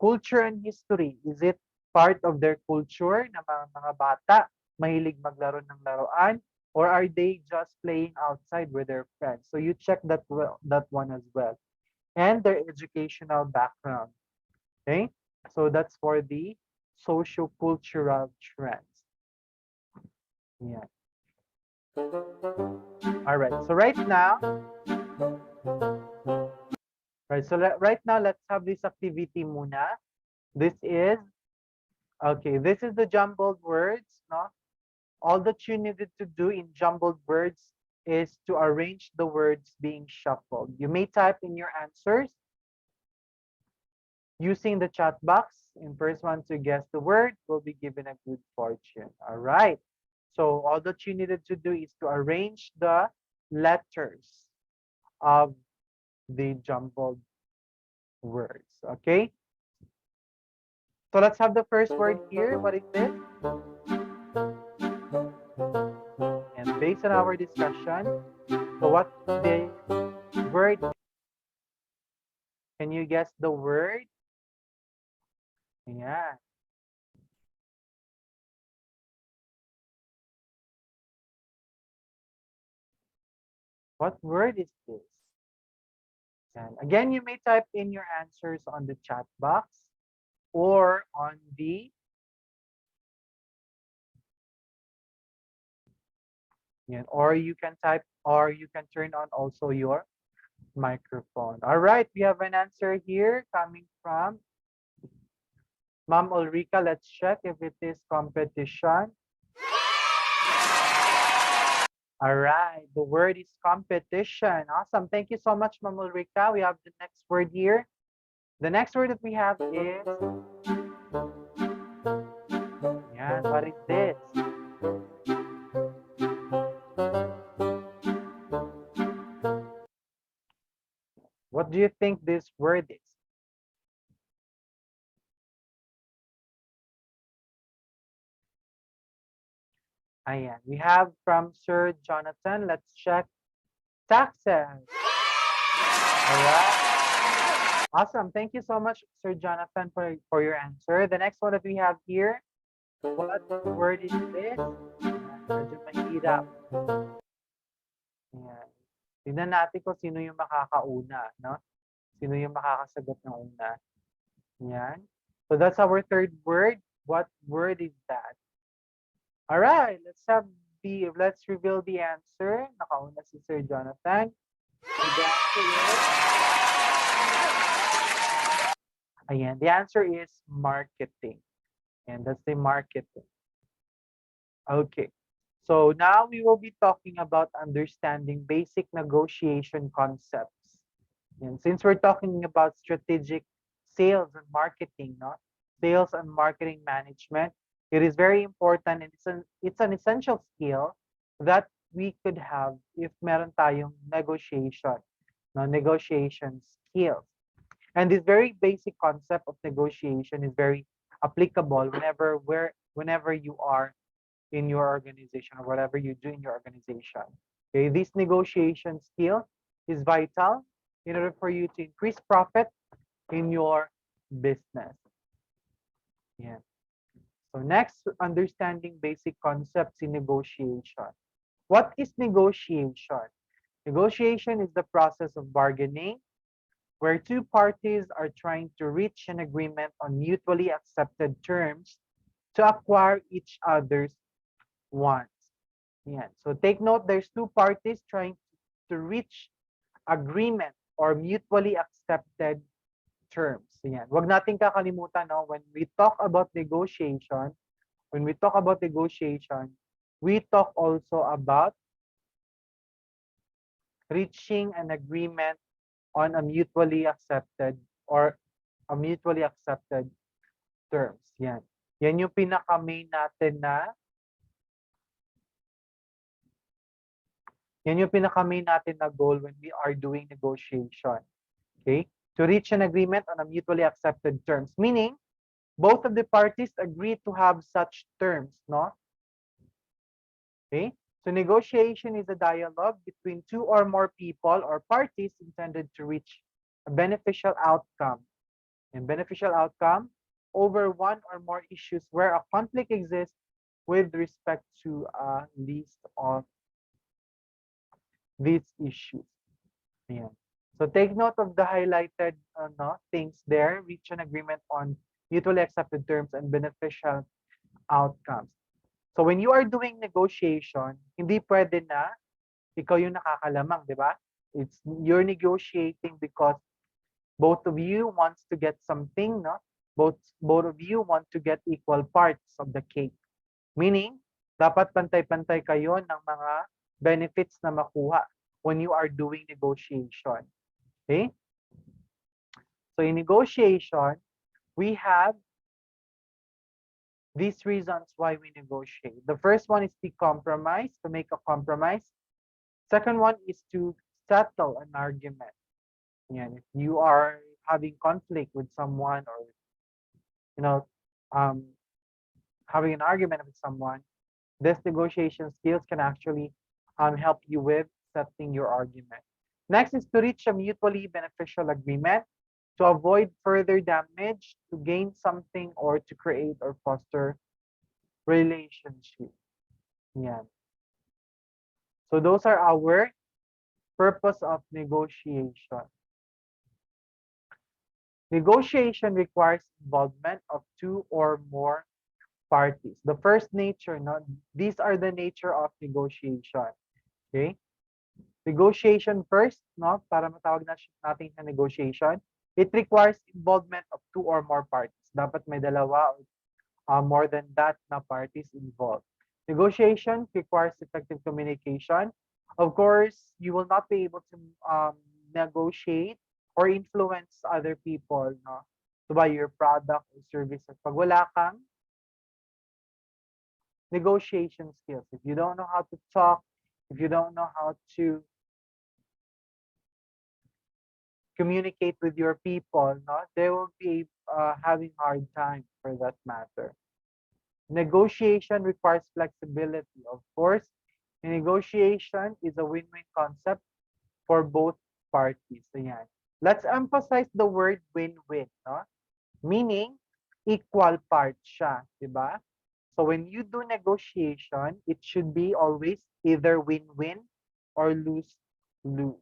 Culture and history, is it part of their culture na mga bata mahilig maglaro ng laruan, or are they just playing outside with their friends? So you check that one as well. And their educational background. Okay? So that's for the socio-cultural trends. Yeah. All right. So right now, let's have this activity muna. This is the jumbled words, no? All that you needed to do in jumbled words is to arrange the words being shuffled. You may type in your answers using the chat box. And first one to guess the word will be given a good fortune. All right. So all that you needed to do is to arrange the letters of the jumbled words. Okay. So let's have the first word here. What is this? And based on our discussion, so what the word? Can you guess the word? Yeah. What word is this? And again, you may type in your answers on the chat box or on the or you can type, or you can turn on also your microphone. All right, we have an answer here coming from Ma'am Ulrika. Let's check if it is competition. All right, the word is competition. Awesome. Thank you so much, Ma'am Ulrika. We have the next word here. The next word that we have is, what is this? What do you think this word is? Ayan, we have from Sir Jonathan. Let's check taxes. All right. Awesome. Thank you so much, Sir Jonathan, for your answer. The next one that we have here, what word is this? Medyo mahirap. Ayan. Tignan natin kung sino yung makakauna, no? Sino yung makakasagot ng una. Ayan. So that's our third word. What word is that? All right, let's reveal the answer. Nakauna si Sir Jonathan. The answer is, the answer is marketing. And that's the marketing. Okay. So now we will be talking about understanding basic negotiation concepts. And since we're talking about strategic sales and marketing, no? Sales and marketing management, it is very important, and it's an essential skill that we could have if meron tayong negotiation, no, negotiation skills. And this very basic concept of negotiation is very applicable whenever you are in your organization or whatever you do in your organization. Okay, this negotiation skill is vital in order for you to increase profit in your business. Yeah. So next, understanding basic concepts in negotiation. What is negotiation? Negotiation is the process of bargaining where two parties are trying to reach an agreement on mutually accepted terms to acquire each other's wants. Yeah. So take note, there's two parties trying to reach agreement or mutually accepted terms. Ayan. Huwag nating kakalimutan, no, when we talk about negotiation, we talk also about reaching an agreement on a mutually accepted or a mutually accepted terms. Yan. Yan yung pinaka-main natin na goal when we are doing negotiation. Okay? To reach an agreement on a mutually accepted terms, meaning both of the parties agree to have such terms, no? Okay? So negotiation is a dialogue between two or more people or parties intended to reach a beneficial outcome. And beneficial outcome over one or more issues where a conflict exists with respect to a list of these issues. Ayan. So take note of the highlighted things there. Reach an agreement on mutually accepted terms and beneficial outcomes. So when you are doing negotiation, hindi pwede na ikaw yung nakakalamang, di ba? You're negotiating because both of you wants to get something, no? Both of you want to get equal parts of the cake. Meaning, dapat pantay-pantay kayo ng mga benefits na makuha when you are doing negotiation. Okay? So in negotiation, we have these reasons why we negotiate. The first one is the compromise, to make a compromise. Second one is to settle an argument. Yan. If you are having conflict with someone or, having an argument with someone, this negotiation skills can actually help you with settling your argument. Next is to reach a mutually beneficial agreement, to avoid further damage, to gain something, or to create or foster relationship. Yeah. So those are our purpose of negotiation. Negotiation requires involvement of two or more parties. The first nature, no, these are the nature of negotiation. Okay? Negotiation first, no, para matawag natin sa negotiation, it requires involvement of two or more parties. Dapat may dalawa or more than that na parties involved. Negotiation requires effective communication. Of course, you will not be able to negotiate or influence other people, no, to buy your product or services pag wala kang negotiation skills. If you don't know how to talk, if you don't know how to communicate with your people, no, they will be having hard time for that matter. Negotiation requires flexibility. Of course, negotiation is a win-win concept for both parties. Ayan. Let's emphasize the word win-win, no? Meaning, equal parts siya, di ba? So when you do negotiation, it should be always either win-win or lose-lose.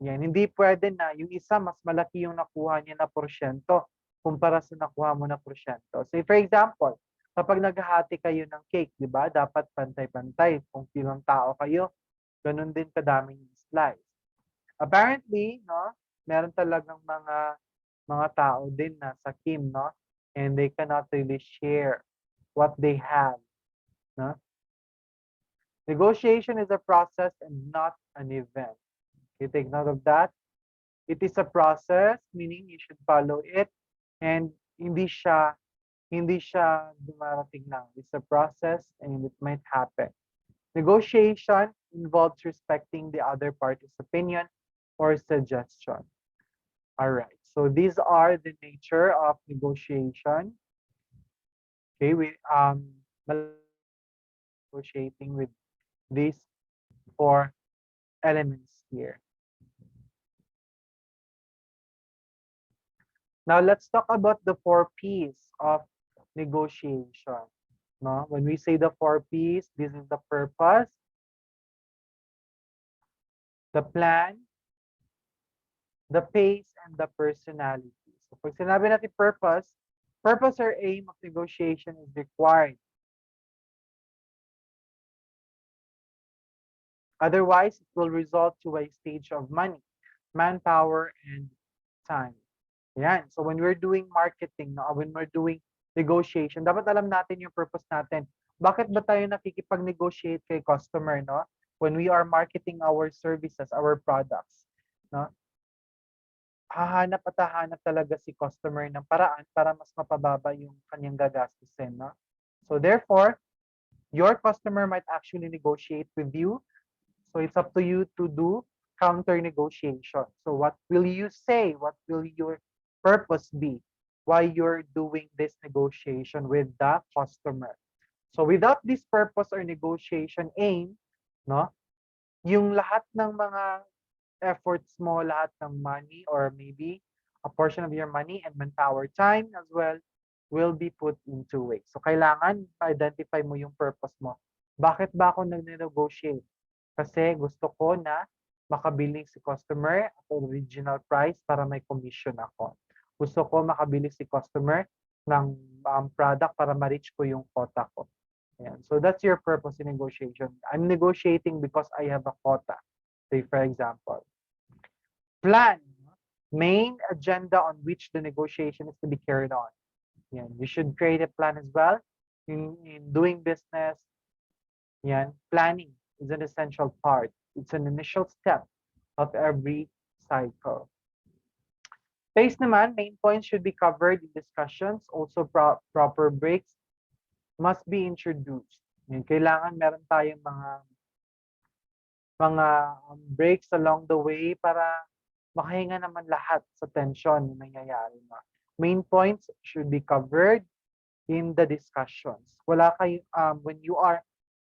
Yan, hindi pwede na yung isa mas malaki yung nakuha niya na porsyento kumpara sa nakuha mo na porsyento. So for example, kapag naghahati kayo ng cake, di ba? Dapat pantay-pantay. Kung ilang tao kayo, ganun din kadaming slice. Apparently, no, meron talagang mga tao din na sa Kim, no? And they cannot really share what they have, no? Negotiation is a process and not an event. You take note of that. It is a process, meaning you should follow it, and hindi siya dumarating lang. It's a process and it might happen. Negotiation involves respecting the other party's opinion or suggestion. All right, so these are the nature of negotiation. Okay, we negotiating with these four elements here. Now let's talk about the 4 P's of negotiation. No? When we say the 4 P's, this is the purpose, the plan, the pace, and the personality. So pag sinabi natin purpose or aim of negotiation is required. Otherwise, it will result to a stage of money. manpower, and time. Yan. So when we're doing marketing, no, when we're doing negotiation, dapat alam natin yung purpose natin. Bakit ba tayo nakikipag-negotiate kay customer, no? When we are marketing our services, our products, no? Hahanap at hahanap talaga si customer ng paraan para mas mapababa yung kanyang gagastusin, no? So therefore, your customer might actually negotiate with you. So it's up to you to do counter negotiation. So what will you say? What will your purpose be? Why you're doing this negotiation with the customer? So without this purpose or negotiation aim, no, yung lahat ng mga efforts mo, lahat ng money or maybe a portion of your money and manpower, time as well, will be put into waste. So kailangan identify mo yung purpose mo. Bakit ba ako nag-negotiate? Kasi gusto ko na makabili si customer at original price para may commission ako. Gusto ko makabili si customer ng product para ma-reach ko yung quota ko. Ayan. So that's your purpose in negotiation. I'm negotiating because I have a quota. Say for example. Plan. Main agenda on which the negotiation is to be carried on. Yan. You should create a plan as well. In doing business, yan, planning is an essential part. It's an initial step of every cycle. Phase naman, main points should be covered in discussions. Also, proper breaks must be introduced. Yan, kailangan meron tayong mga breaks along the way para makahinga naman lahat sa tension na nangyayari. Main points should be covered in the discussions. Wala kayo, when you are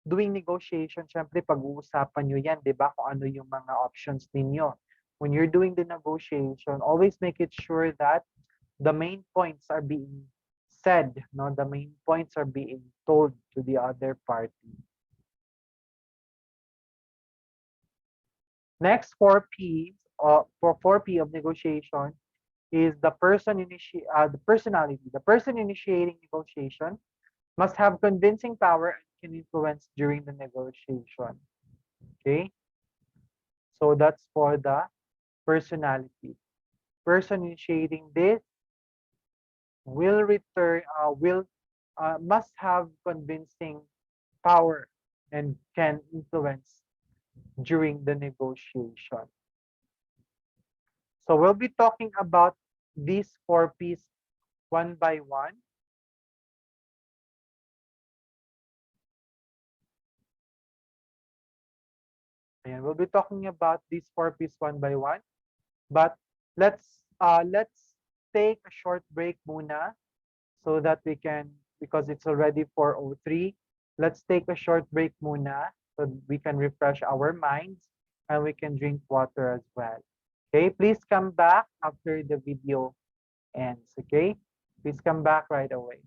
doing negotiation, syempre pag-uusapan nyo yan, di ba? Kung ano yung mga options ninyo. When you're doing the negotiation, always make it sure that the main points are being said, no? The main points are being told to the other party. Next, 4P, for 4P of negotiation is the personality. The person initiating negotiation must have convincing power and can influence during the negotiation. Okay? So that's for the personality. Person initiating this must have convincing power and can influence during the negotiation. So we'll be talking about these 4Ps one by one. And we'll be talking about these 4Ps one by one. But let's take a short break muna so that we can, because it's already 4:03, let's take a short break muna so we can refresh our minds and we can drink water as well. Okay, please come back after the video ends, okay? Please come back right away.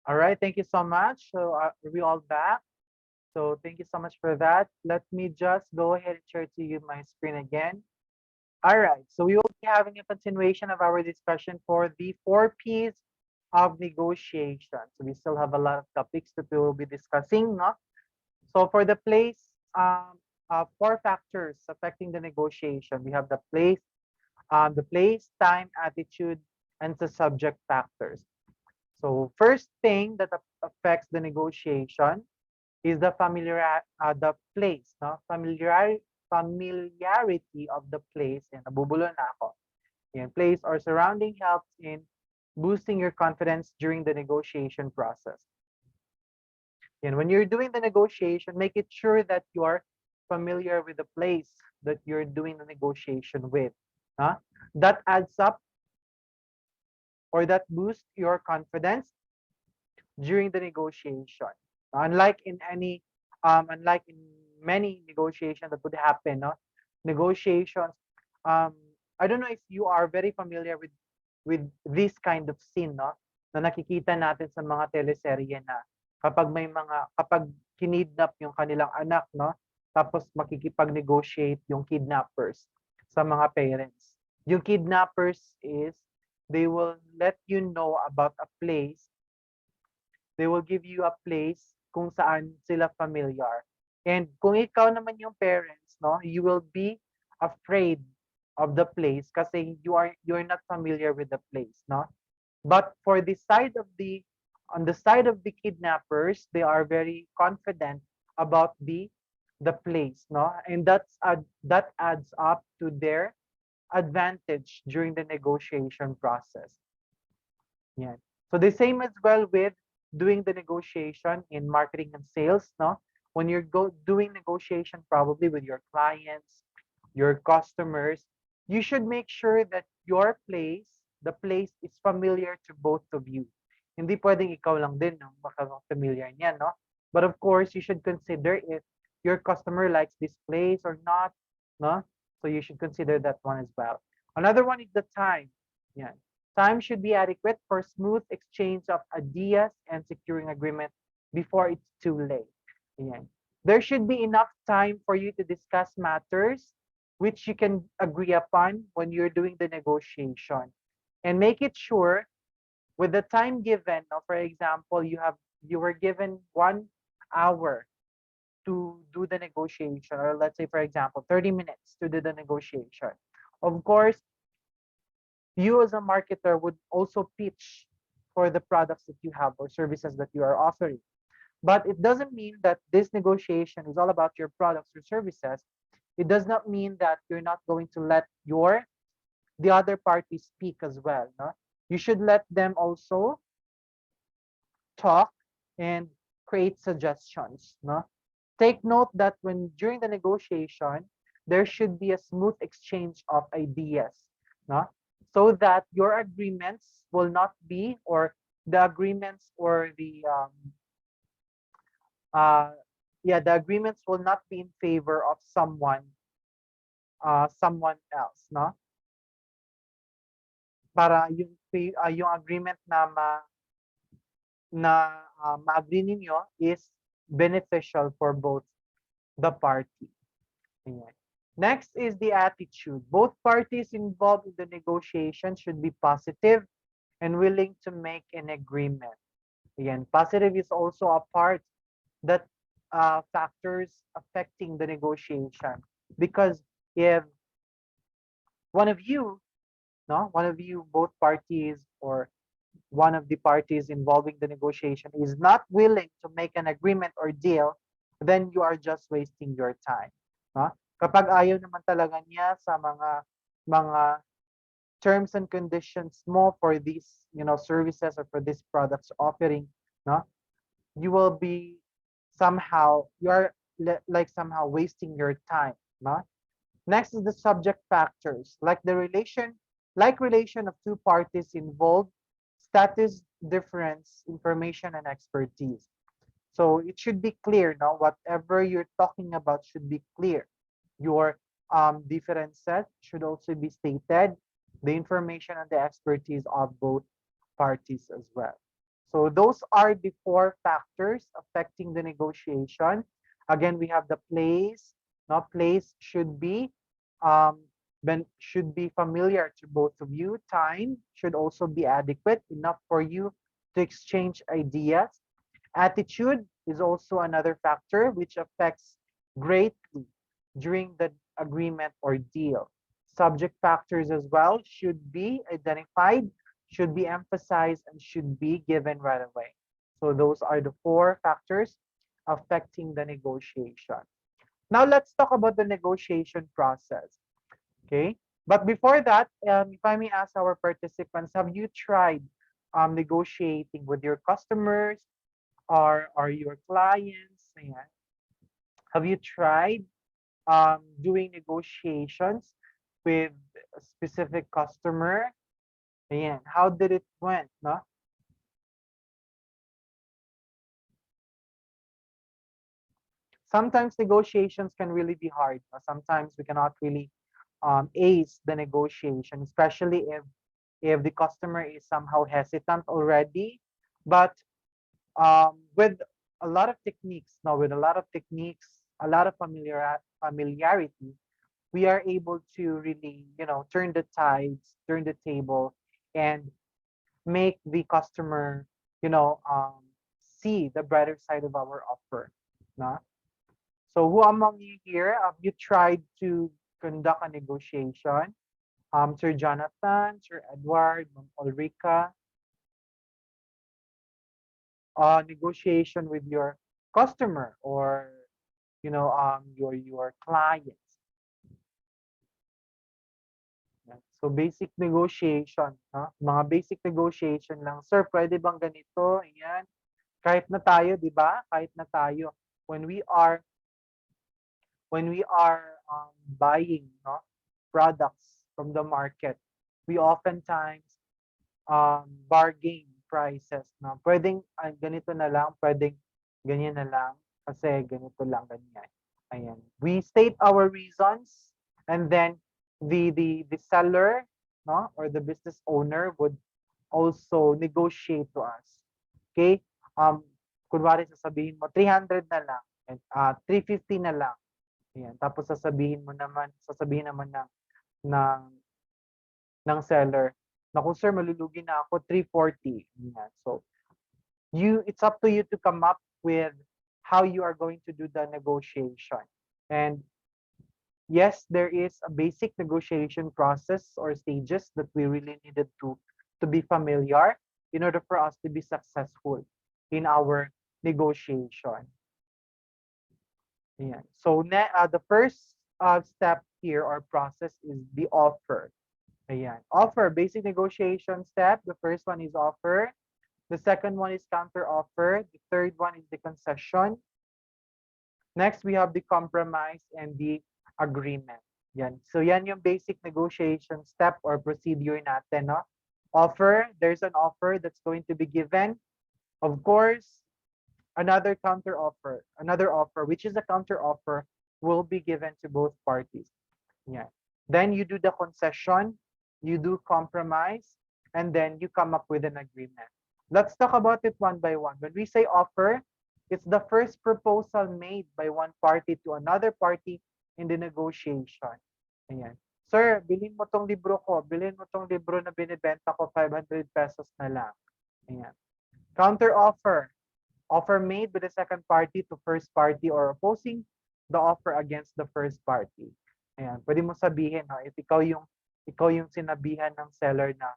All right, thank you so much. So are we all back? So thank you so much for that. Let me just go ahead and share to you my screen again. All right, so we will be having a continuation of our discussion for the 4 Ps of negotiation. So we still have a lot of topics that we will be discussing, no? So for the place, 4 factors affecting the negotiation. We have the place, time, attitude, and the subject factors. So first thing that affects the negotiation is the place, no? Familiarity of the place. Yan, nabubulo na ako. Yan, place or surrounding helps in boosting your confidence during the negotiation process. And when you're doing the negotiation, make it sure that you are familiar with the place that you're doing the negotiation with. Huh? That adds up or that boosts your confidence during the negotiation. Unlike in many negotiations that would happen, no? Negotiations. I don't know if you are very familiar with this kind of scene, no? Na nakikita natin sa mga teleserye na kapag kinidnap yung kanilang anak, no? Tapos makikipag-negotiate yung kidnappers sa mga parents. Yung kidnappers is they will let you know about a place. They will give you a place kung saan sila familiar. And kung ikaw naman yung parents, no, you will be afraid of the place kasi you're not familiar with the place, no? But for on the side of the kidnappers, they are very confident about the place, no? And that adds up to their advantage during the negotiation process. Yeah. So the same as well with doing the negotiation in marketing and sales, no? When you're doing negotiation probably with your clients, your customers, you should make sure that the place is familiar to both of you. Hindi pwedeng ikaw lang din no, makaka-familiar niyan, no? But of course, you should consider if your customer likes this place or not, no? So you should consider that one as well. Another one is the time. Yeah. Time should be adequate for smooth exchange of ideas and securing agreement before it's too late. Ayan. There should be enough time for you to discuss matters which you can agree upon when you're doing the negotiation. And make it sure with the time given, for example, you were given 1 hour to do the negotiation, or let's say, for example, 30 minutes to do the negotiation. Of course, you as a marketer would also pitch for the products that you have or services that you are offering. But it doesn't mean that this negotiation is all about your products or services. It does not mean that you're not going to let the other party speak as well. No? You should let them also talk and create suggestions. No? Take note that during the negotiation, there should be a smooth exchange of ideas. No? So that your agreements will not be, or the agreements or the agreements will not be in favor of someone else, no? Para yung agreement na ma-agree ninyo is beneficial for both the party. Ayan. Next is the attitude. Both parties involved in the negotiation should be positive and willing to make an agreement. Again, positive is also a part that factors affecting the negotiation, because if one of you, both parties or one of the parties involving the negotiation is not willing to make an agreement or deal, then you are just wasting your time. No? Kapag ayaw naman talaga niya sa mga terms and conditions mo for these, services or for these products offering, no? You will be somehow wasting your time, no? Next is the subject factors, like relation of two parties involved, status difference, information, and expertise. So it should be clear now. Whatever you're talking about should be clear. Your differences should also be stated, the information and the expertise of both parties as well. So those are the four factors affecting the negotiation. Again, we have the place. Now, place should be familiar to both of you. Time should also be adequate, enough for you to exchange ideas. Attitude is also another factor which affects greatly during the agreement or deal. Subject factors as well should be identified, should be emphasized, and should be given right away. So those are the four factors affecting the negotiation. Now let's talk about the negotiation process. Okay. But before that, if I may ask our participants, have you tried negotiating with your customers or your clients? Ayan. Have you tried doing negotiations with a specific customer? Ayan. How did it went? No? Sometimes negotiations can really be hard. No? Sometimes we cannot really ace the negotiation, especially if the customer is somehow hesitant already. But with a lot of techniques, now with a lot of techniques, a lot of familiarity, we are able to really, turn the tides, turn the table, and make the customer, see the brighter side of our offer. No? So who among you here have you tried to conduct a negotiation? Sir Jonathan, Sir Edward, Ma'am Ulrika, negotiation with your customer or your clients. Yan. So basic negotiation, no? Mga basic negotiation lang. Sir, pwede bang ganito? Ayan. Kahit na tayo, 'di ba? Kahit na tayo when we are buying, no, products from the market, we oftentimes bargain prices, no? Pwedeng ganito na lang, pwedeng ganyan na lang kasi ganito lang ganyan. Ayan. We state our reasons and then the seller, no, or the business owner would also negotiate to us. Okay? Kunwari sasabihin mo 300 na lang and 350 na lang. Ayan. Tapos sasabihin naman ng ng seller, naku sir, malulugi na ako 340. Ayan. So it's up to you to come up with how you are going to do the negotiation. And yes, there is a basic negotiation process or stages that we really needed to be familiar in order for us to be successful in our negotiation. Yeah. So the first step here or process is the offer. Ayan. Offer, basic negotiation step. The first one is offer. The second one is counter offer. The third one is the concession. Next, we have the compromise and the agreement. Yan. So yan yung basic negotiation step or procedure natin, no? Offer, there's an offer that's going to be given. Of course, another offer, which is a counter offer, will be given to both parties. Yeah. Then you do the concession, you do compromise, and then you come up with an agreement. Let's talk about it one by one. When we say offer, it's the first proposal made by one party to another party in the negotiation. Ayan. Sir, bilhin mo tong libro ko. Bilhin mo tong libro na binibenta ko 500 pesos na lang. Ayan. Counter offer. Offer made by the second party to first party or opposing the offer against the first party. Ayan. Pwede mo sabihin, no, if ikaw yung sinabihan ng seller na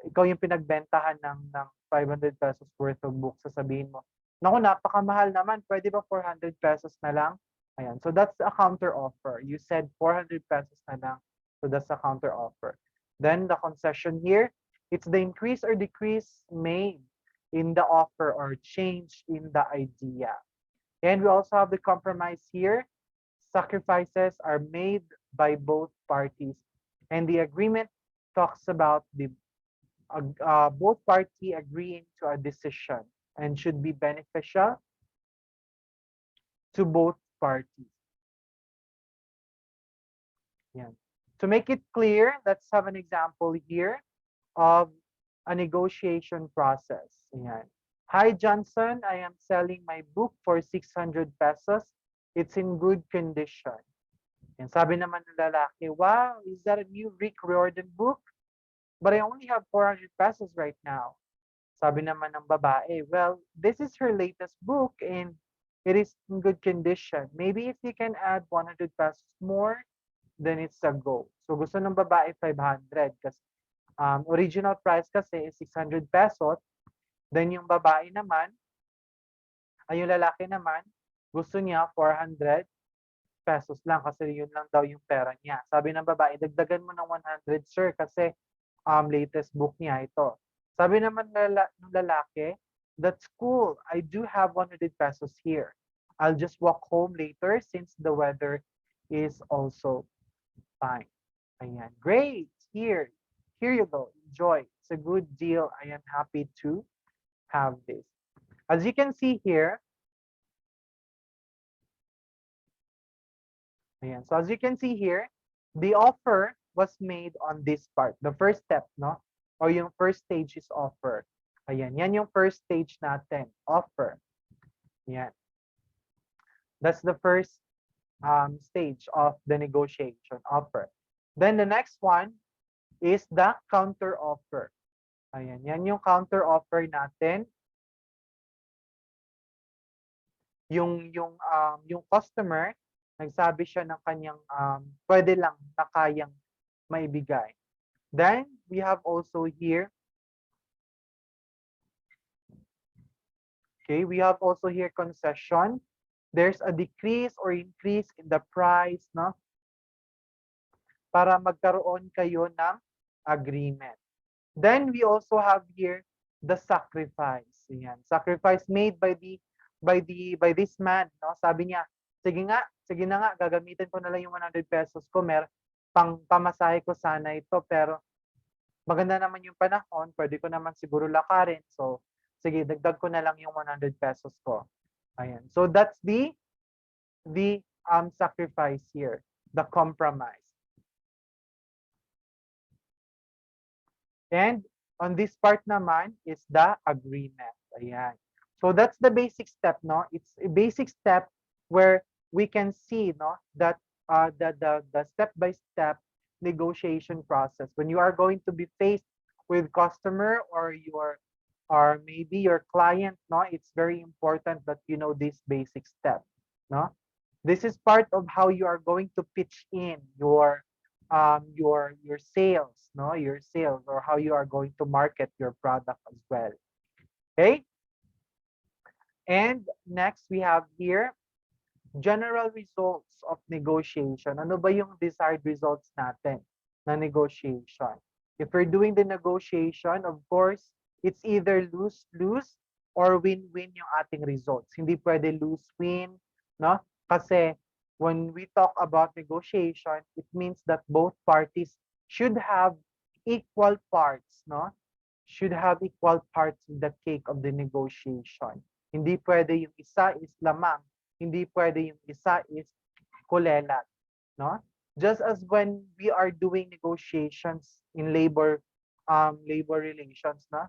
ikaw yung pinagbentahan ng 500 pesos worth of book, sasabihin mo, naku, napakamahal naman, pwede ba 400 pesos na lang? Ayan. So that's a counter offer. You said 400 pesos na lang. So that's a counter offer. Then the concession here, it's the increase or decrease made in the offer or change in the idea. And we also have the compromise here. Sacrifices are made by both parties. And the agreement talks about the both party agreeing to a decision and should be beneficial to both parties. Yeah. To make it clear, let's have an example here of a negotiation process. Ayan. Hi, Johnson. I am selling my book for 600 pesos. It's in good condition. Yan. Sabi naman ng lalaki, wow, is that a new Rick Riordan book? But I only have 400 pesos right now. Sabi naman ng babae, well, this is her latest book and it is in good condition. Maybe if you can add 100 pesos more, then it's a go. So gusto ng babae 500 kasi original price kasi is 600 pesos. Then yung babae naman, ay yung lalaki naman, gusto niya 400 pesos lang kasi yun lang daw yung pera niya. Sabi ng babae, dagdagan mo ng 100 sir kasi latest book niya ito. Sabi naman ng lalaki, that's cool. I do have 100 pesos here. I'll just walk home later since the weather is also fine. Ayan. Great. Here you go. Enjoy. It's a good deal. I am happy to have this. As you can see here, ayan. So as you can see here, the offer was made on this part. The first step, no? Or yung first stage is offer. Ayan. Yan yung first stage natin. Offer. Yan. That's the first stage of the negotiation. Offer. Then the next one is the counter offer. Ayan. Yan yung counter offer natin. Yung customer, nagsabi siya ng kanyang pwede lang na kayang maibigay. Then we have also here, okay, we have also here concession. There's a decrease or increase in the price, no? Para magkaroon kayo ng agreement. Then we also have here the sacrifice. Ayan. Sacrifice made by this man, no? Sabi niya, sige na nga, gagamitin ko na lang yung 100 pesos ko, pamasahe ko sana ito, pero maganda naman yung panahon, pwede ko naman siguro lakarin. So, sige, dagdag ko na lang yung 100 pesos ko. Ayan. So that's the sacrifice here, the compromise. And on this part naman is the agreement. Ayan. So that's the basic step, no? It's a basic step where we can see, no, that the step-by-step negotiation process. When you are going to be faced with customer or maybe your client, no, it's very important that you know this basic step, no? This is part of how you are going to pitch in your sales, no, your sales, or how you are going to market your product as well. Okay. And next we have here general results of negotiation. Ano ba yung desired results natin na negotiation? If we're doing the negotiation, of course, it's either lose-lose or win-win yung ating results. Hindi pwede lose-win, no? Kasi when we talk about negotiation, it means that both parties should have equal parts, no? Should have equal parts in the cake of the negotiation. Hindi pwede yung isa is lamang, hindi pwede yung isa is kulelat, no? Just as when we are doing negotiations in labor relations, no?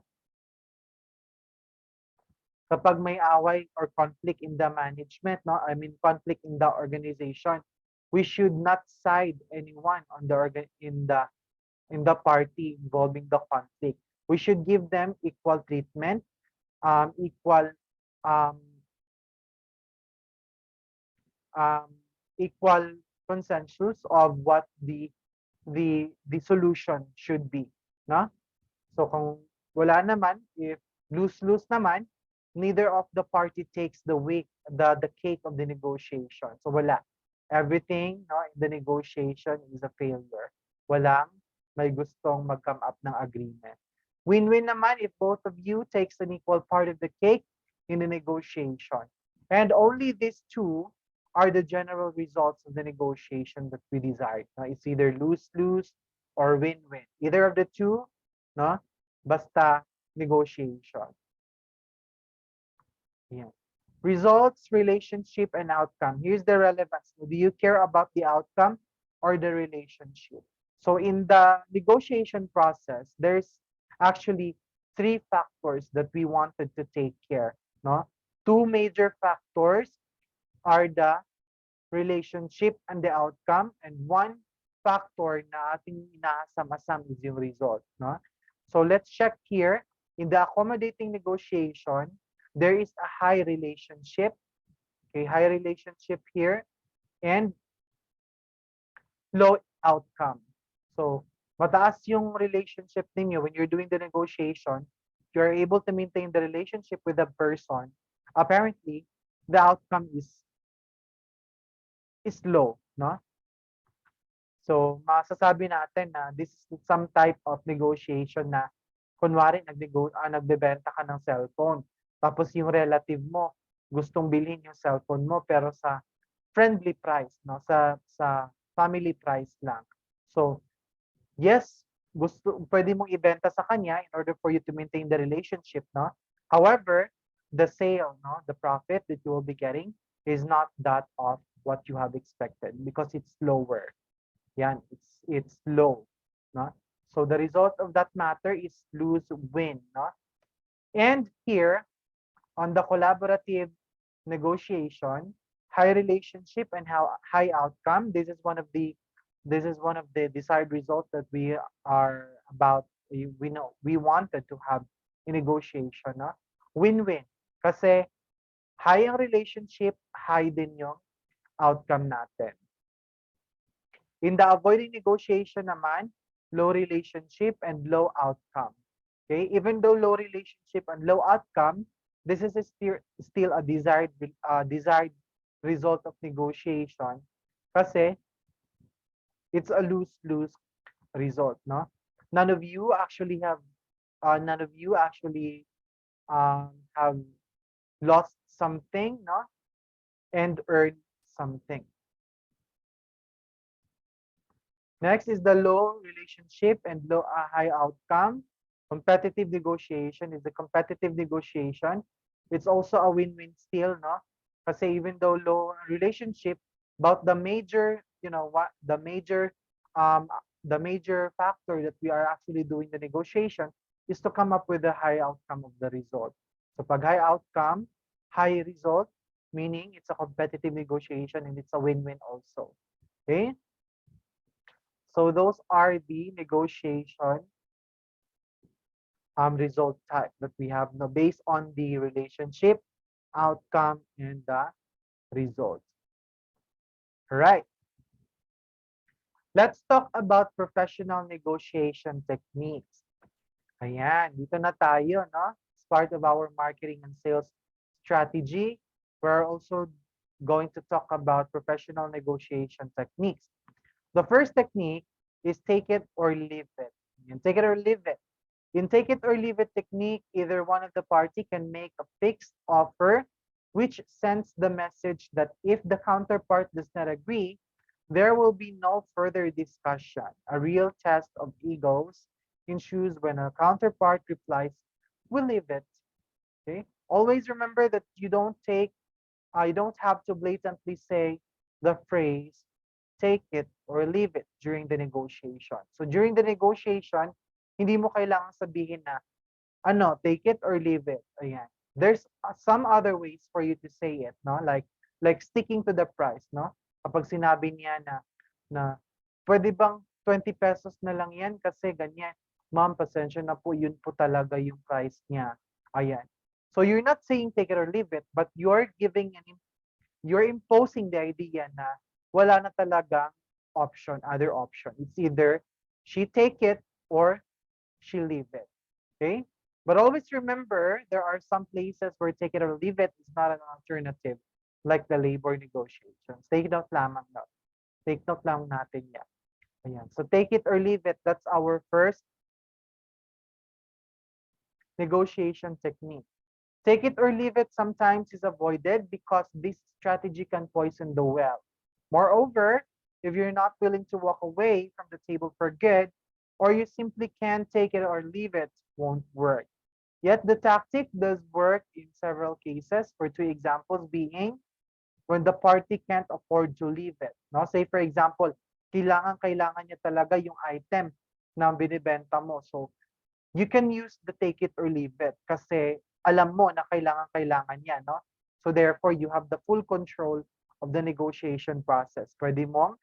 Kapag may away or conflict in the management, no? I mean conflict in the organization, we should not side anyone on in the party involving the conflict. We should give them equal treatment, equal consensus of what the solution should be, no? So kung wala naman, if lose-lose naman, neither of the party takes the cake of the negotiation. So wala. Everything, no, in the negotiation is a failure. Walang may gustong mag-come up ng agreement. Win-win naman if both of you takes an equal part of the cake in the negotiation. And only these two are the general results of the negotiation that we desire. No? It's either lose-lose or win-win. Either of the two, no? Basta negotiation. Yeah. Results, relationship, and outcome. Here's the relevance. Do you care about the outcome or the relationship? So in the negotiation process, there's actually three factors that we wanted to take care, no? Two major factors are the relationship and the outcome, and one factor na ating inaasam-asam is yung result, no? So let's check here. In the accommodating negotiation, there is a high relationship, okay, high relationship here, and low outcome. So mataas yung relationship ninyo when you're doing the negotiation, you're able to maintain the relationship with the person. Apparently, the outcome is low, no? So, masasabi natin na this is some type of negotiation na kunwari nagbebenta ka ng cellphone. Tapos yung relative mo gustong bilhin yung cellphone mo pero sa friendly price, no? Sa family price lang. So, yes, pwede mong ibenta sa kanya in order for you to maintain the relationship, no? However, the sale, no, the profit that you will be getting is not that of what you have expected because it's lower. Yan, it's low, no? So the result of that matter is lose-win, no? And here, on the collaborative negotiation, high relationship and high outcome, this is one of the desired results that we are about, we know, we wanted to have in negotiation, no? Win-win. Kasi high ang relationship, high din yung outcome natin. In the avoiding negotiation naman, low relationship and low outcome. Okay, even though low relationship and low outcome, this is still a desired result of negotiation kasi it's a lose-lose result, no? None of you actually have have lost something, no? And earned something. Next is the low relationship and low high outcome. Competitive negotiation is a competitive negotiation. It's also a win-win still, no? Kasi even though low relationship, but the major, you know what, the major factor that we are actually doing the negotiation is to come up with a high outcome of the result. So pag high outcome, high result, meaning it's a competitive negotiation and it's a win-win also. Okay? So those are the negotiation result type that we have now based on the relationship, outcome, and the result. All right. Let's talk about professional negotiation techniques. Ayan, dito na tayo, no? It's part of our marketing and sales strategy. We're also going to talk about professional negotiation techniques. The first technique is take it or leave it. And take it or leave it. In take it or leave it technique, either one of the party can make a fixed offer, which sends the message that if the counterpart does not agree, there will be no further discussion. A real test of egos ensues when a counterpart replies, "We'll leave it." Okay. Always remember that you don't have to blatantly say the phrase take it or leave it during the negotiation. So during the negotiation, hindi mo kailangan sabihin na, ano, take it or leave it. Ayan. There's some other ways for you to say it, no? Like sticking to the price, no? Kapag sinabi niya na pwede bang 20 pesos na lang yan kasi ganyan. Ma'am, pasensya na po, yun po talaga yung price niya. Ayan. So you're not saying take it or leave it, but you're imposing the idea na wala na talagang other option. It's either she take it or she leave it. Okay? But always remember, there are some places where take it or leave it is not an alternative, like the labor negotiations. Take note lamang na. Take note lang natin yan. Ayan. So take it or leave it, that's our first negotiation technique. Take it or leave it sometimes is avoided because this strategy can poison the well. Moreover, if you're not willing to walk away from the table for good, or you simply can't take it or leave it, won't work. Yet the tactic does work in several cases, for two examples being when the party can't afford to leave it. No? Say for example, kailangan niya talaga yung item na binibenta mo. So you can use the take it or leave it kasi alam mo na kailangan yan, no? So therefore, you have the full control of the negotiation process. Pwede mong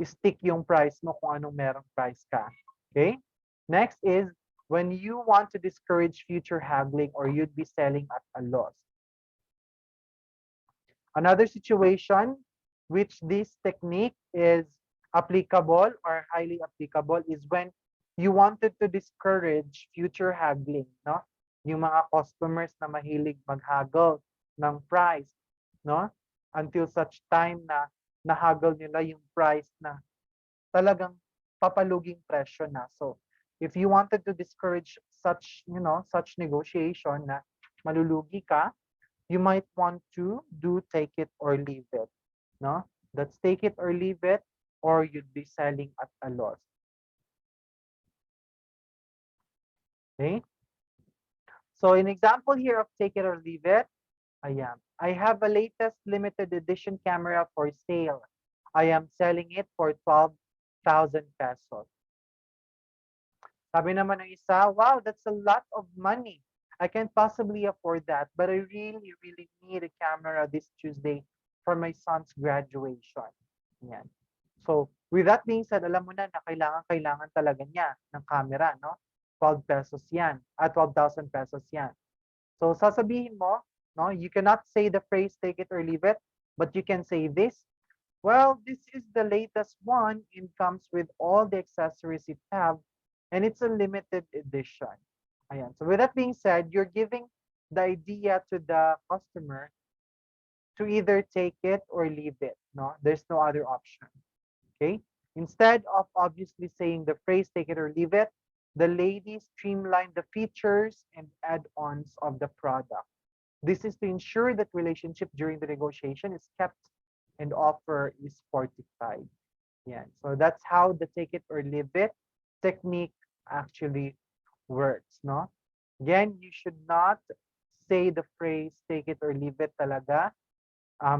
stick yung price mo kung anong merong price ka. Okay? Next is when you want to discourage future haggling or you'd be selling at a loss. Another situation which this technique is applicable or highly applicable is when you wanted to discourage future haggling, no? Yung mga customers na mahilig maghaggle ng price, no? Until such time na nahaggle nila yung price na talagang papaluging presyo na. So, if you wanted to discourage such, such negotiation na malulugi ka, you might want to do take it or leave it, no? That's take it or leave it, or you'd be selling at a loss. Okay? So an example here of take it or leave it, I have a latest limited edition camera for sale. I am selling it for 12,000 pesos. Sabi naman ng isa, wow, that's a lot of money. I can't possibly afford that, but I really, really need a camera this Tuesday for my son's graduation. Yan. So, with that being said, alam mo na kailangan talaga niya ng camera, no? 12 pesos yan, 12,000 pesos yan. So, sasabihin mo, no, you cannot say the phrase take it or leave it, but you can say this. Well, this is the latest one. It comes with all the accessories it have, and it's a limited edition. Ayan. So with that being said, you're giving the idea to the customer to either take it or leave it. No, there's no other option. Okay. Instead of obviously saying the phrase take it or leave it, the lady streamlined the features and add-ons of the product. This is to ensure that relationship during the negotiation is kept and offer is fortified. Yeah. So that's how the take it or leave it technique actually works, no? Again, you should not say the phrase take it or leave it talaga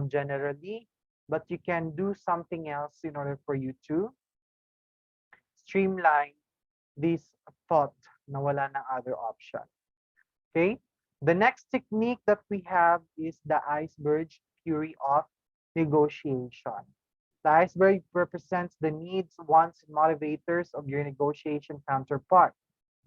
generally, but you can do something else in order for you to streamline this thought na wala ng other option. Okay? The next technique that we have is the iceberg theory of negotiation. The iceberg represents the needs, wants, and motivators of your negotiation counterpart.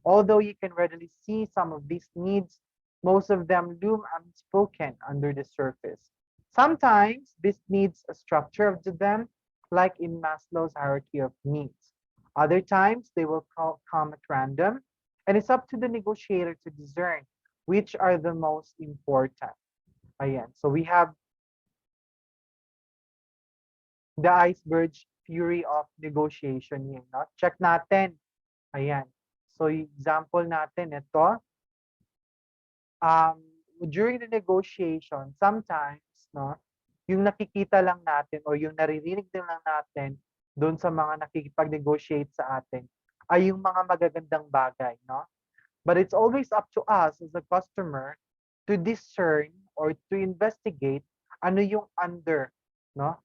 Although you can readily see some of these needs, most of them loom unspoken under the surface. Sometimes this needs a structure of them, like in Maslow's hierarchy of needs. Other times they will come at random, and it's up to the negotiator to discern which are the most important. Ayan. So we have the iceberg theory of negotiation here. No? Check natin. Ayan. So example natin, ito. During the negotiation, sometimes, no, yung nakikita lang natin o yung naririnig din lang natin doon sa mga nakikipag-negotiate sa atin ay yung mga magagandang bagay, no? But it's always up to us as a customer to discern or to investigate ano yung under, no?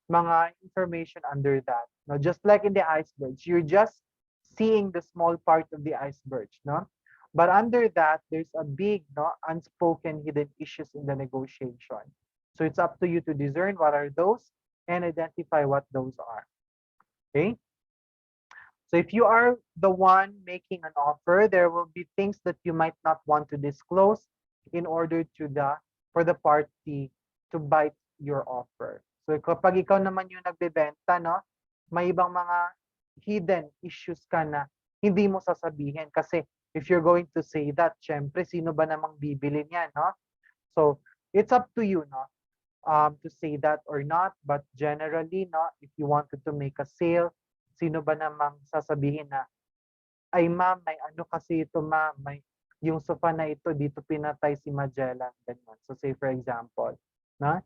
Mga information under that. No? Just like in the iceberg, you're just seeing the small part of the iceberg, no? But under that, there's a big, no, unspoken hidden issues in the negotiation. So it's up to you to discern what are those and identify what those are. Okay? So if you are the one making an offer, there will be things that you might not want to disclose in order for the party to bite your offer. So kapag ikaw naman yung nagbebenta, no, may ibang mga hidden issues ka na hindi mo sasabihin kasi if you're going to say that, syempre sino ba namang bibili niyan, no? So it's up to you, no, to say that or not. But generally, no, if you wanted to make a sale, sino ba namang sasabihin na, ay ma'am, may ano kasi ito ma'am, may yung sofa na ito dito pinatay si Magellan, ganyan. So say for example, no?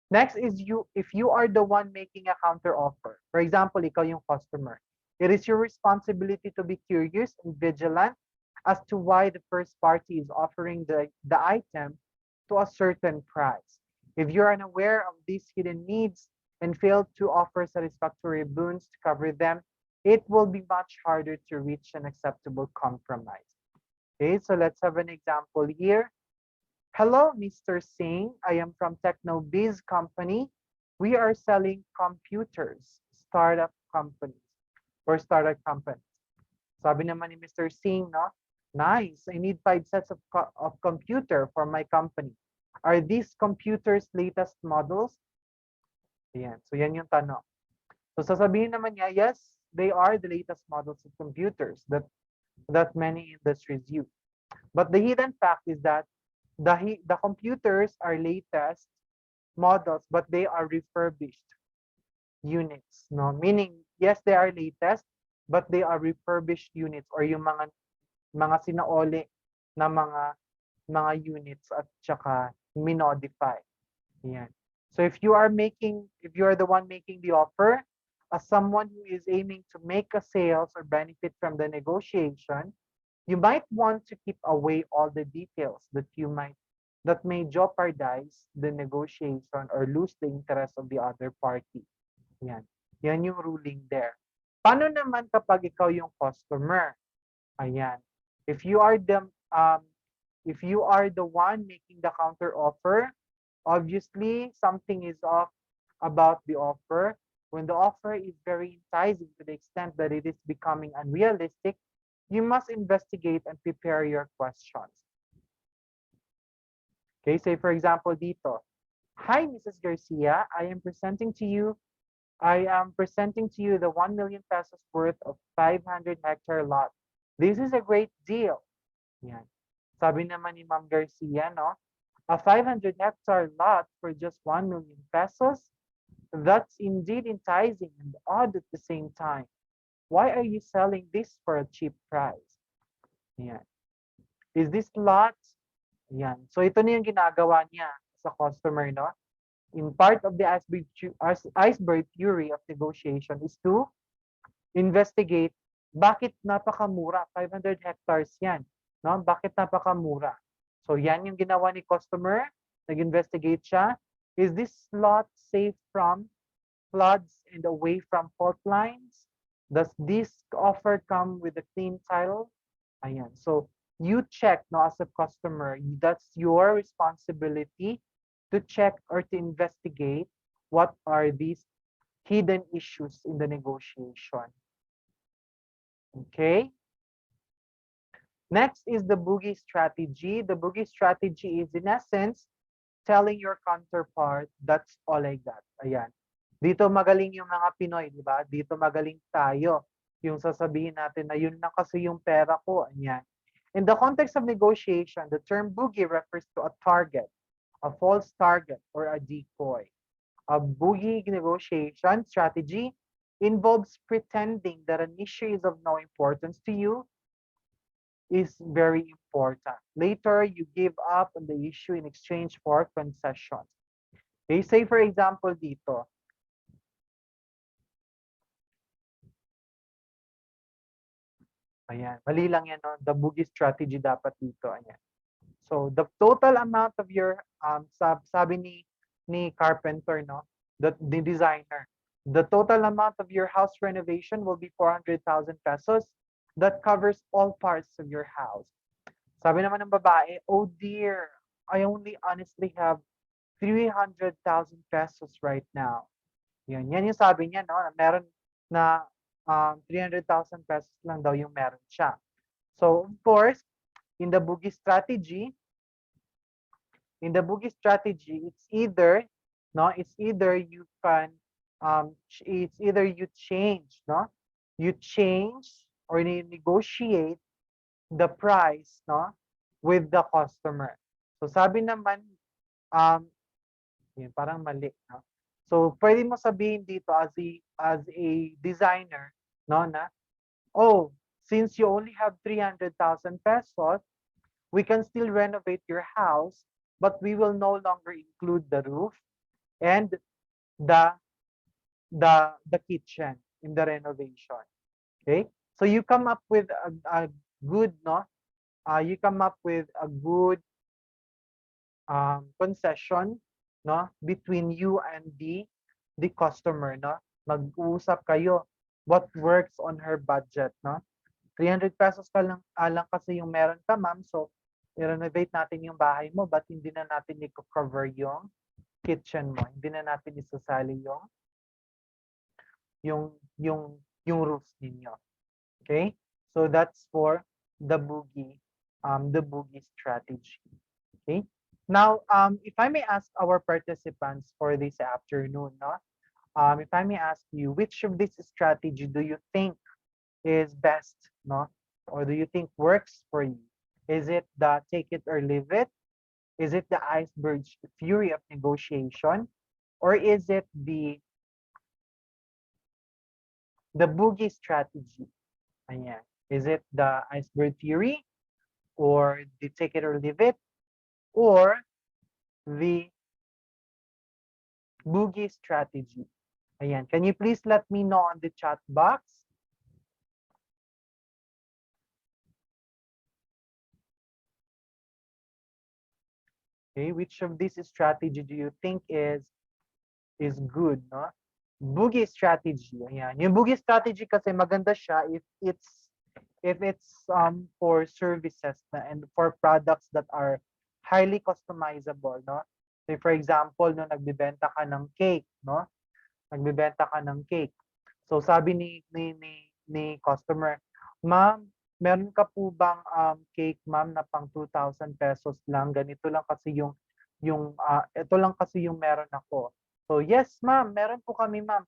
Next is if you are the one making a counter offer. For example, ikaw yung customer. It is your responsibility to be curious and vigilant as to why the first party is offering the item to a certain price. If you're unaware of these hidden needs and fail to offer satisfactory boons to cover them, it will be much harder to reach an acceptable compromise. Okay, so let's have an example here. Hello, Mr. Singh. I am from TechnoBiz Company. We are selling computers, startup companies or startup companies. Sabi naman ni Mr. Singh, no? Nice. I need 5 sets of computer for my company. Are these computers latest models? Ayan. So yan yung tanong. So sasabihin naman niya, yes, they are the latest models of computers that many industries use. But the hidden fact is that the computers are latest models, but they are refurbished units, no? Meaning, yes, they are latest, but they are refurbished units or yung mga sinaoli na mga units at saka minodify. Yan. So if you are the one making the offer, as someone who is aiming to make a sales or benefit from the negotiation, you might want to keep away all the details that may jeopardize the negotiation or lose the interest of the other party. Yan. Yan yung ruling there. Paano naman kapag ikaw yung customer? Ayan. If you are the one making the counter offer, obviously something is off about the offer. When the offer is very enticing to the extent that it is becoming unrealistic, you must investigate and prepare your questions. Okay, say for example dito, hi Mrs. Garcia, I am presenting to you the 1 million pesos worth of 500-hectare lot. This is a great deal. Yan. Sabi naman ni Ma'am Garcia, no? A 500-hectare lot for just 1 million pesos? That's indeed enticing and odd at the same time. Why are you selling this for a cheap price? Yan. Is this lot? Yan. So ito na yung ginagawa niya sa customer, no? In part of the iceberg theory of negotiation is to investigate bakit napakamura, 500 hectares yan, no? Bakit napakamura? So yan yung ginawa ni customer, nag-investigate siya. Is this lot safe from floods and away from fault lines? Does this offer come with a clean title? Ayan. So you check, no, as a customer, that's your responsibility to check or to investigate what are these hidden issues in the negotiation. Okay. Next is the boogie strategy. The boogie strategy is in essence telling your counterpart, that's all I got. Ayan. Dito magaling yung mga Pinoy, di ba? Dito magaling tayo. Yung sasabihin natin na yun na kasi yung pera ko. Ayan. In the context of negotiation, the term boogie refers to a target, a false target, or a decoy. A boogie negotiation strategy involves pretending that an issue is of no importance to you is very important. Later, you give up on the issue in exchange for concessions. Okay, say for example dito. Ayan, mali lang yan, no? The boogie strategy dapat dito. Ayan. So, the total amount of your, sabi ni Carpenter, no? The designer, the total amount of your house renovation will be 400,000 pesos. That covers all parts of your house. Sabi naman ng babae, oh dear, I only honestly have 300,000 pesos right now. Yan yung sabi niya, no? Meron na 300,000 pesos lang daw yung meron siya. So, of course, in the boogie strategy, it's either you can, it's either you change, no? You change or negotiate the price, no, with the customer. So sabi naman, yun, parang mali, no? So pwede mo sabihin dito as a designer, no, na, oh, since you only have 300,000 pesos, we can still renovate your house, but we will no longer include the roof and the kitchen in the renovation. Okay? So you come up with a good, no? You come up with a good concession, no? Between you and the customer, no? Mag-uusap kayo what works on her budget, no? 300 pesos ka lang, lang kasi yung meron ka, ma'am. So, i-renovate natin yung bahay mo, but hindi na natin i-cover yung kitchen mo. Hindi na natin isasali yung, yung roofs ninyo. Okay? So, that's for the boogie strategy. Okay? Now, if I may ask our participants for this afternoon, no? If I may ask you, which of this strategy do you think is best, no? Or do you think works for you? Is it the take it or leave it? Is it the iceberg's theory of negotiation? Or is it the boogie strategy? Ayan. Is it the iceberg theory? Or the take it or leave it? Or the boogie strategy? Ayan. Can you please let me know on the chat box? Okay, which of this strategy do you think is good, no? Boogie strategy. Ayan. Yung boogie strategy kasi maganda siya if it's for services na and for products that are highly customizable, no? So for example, no, nagbebenta ka ng cake, no? Nagbebenta ka ng cake. So sabi ni customer, "Ma'am, meron ka po bang cake, ma'am, na pang 2,000 pesos lang? Ganito lang kasi ito lang kasi yung meron ako." So, yes, ma'am, meron po kami, ma'am.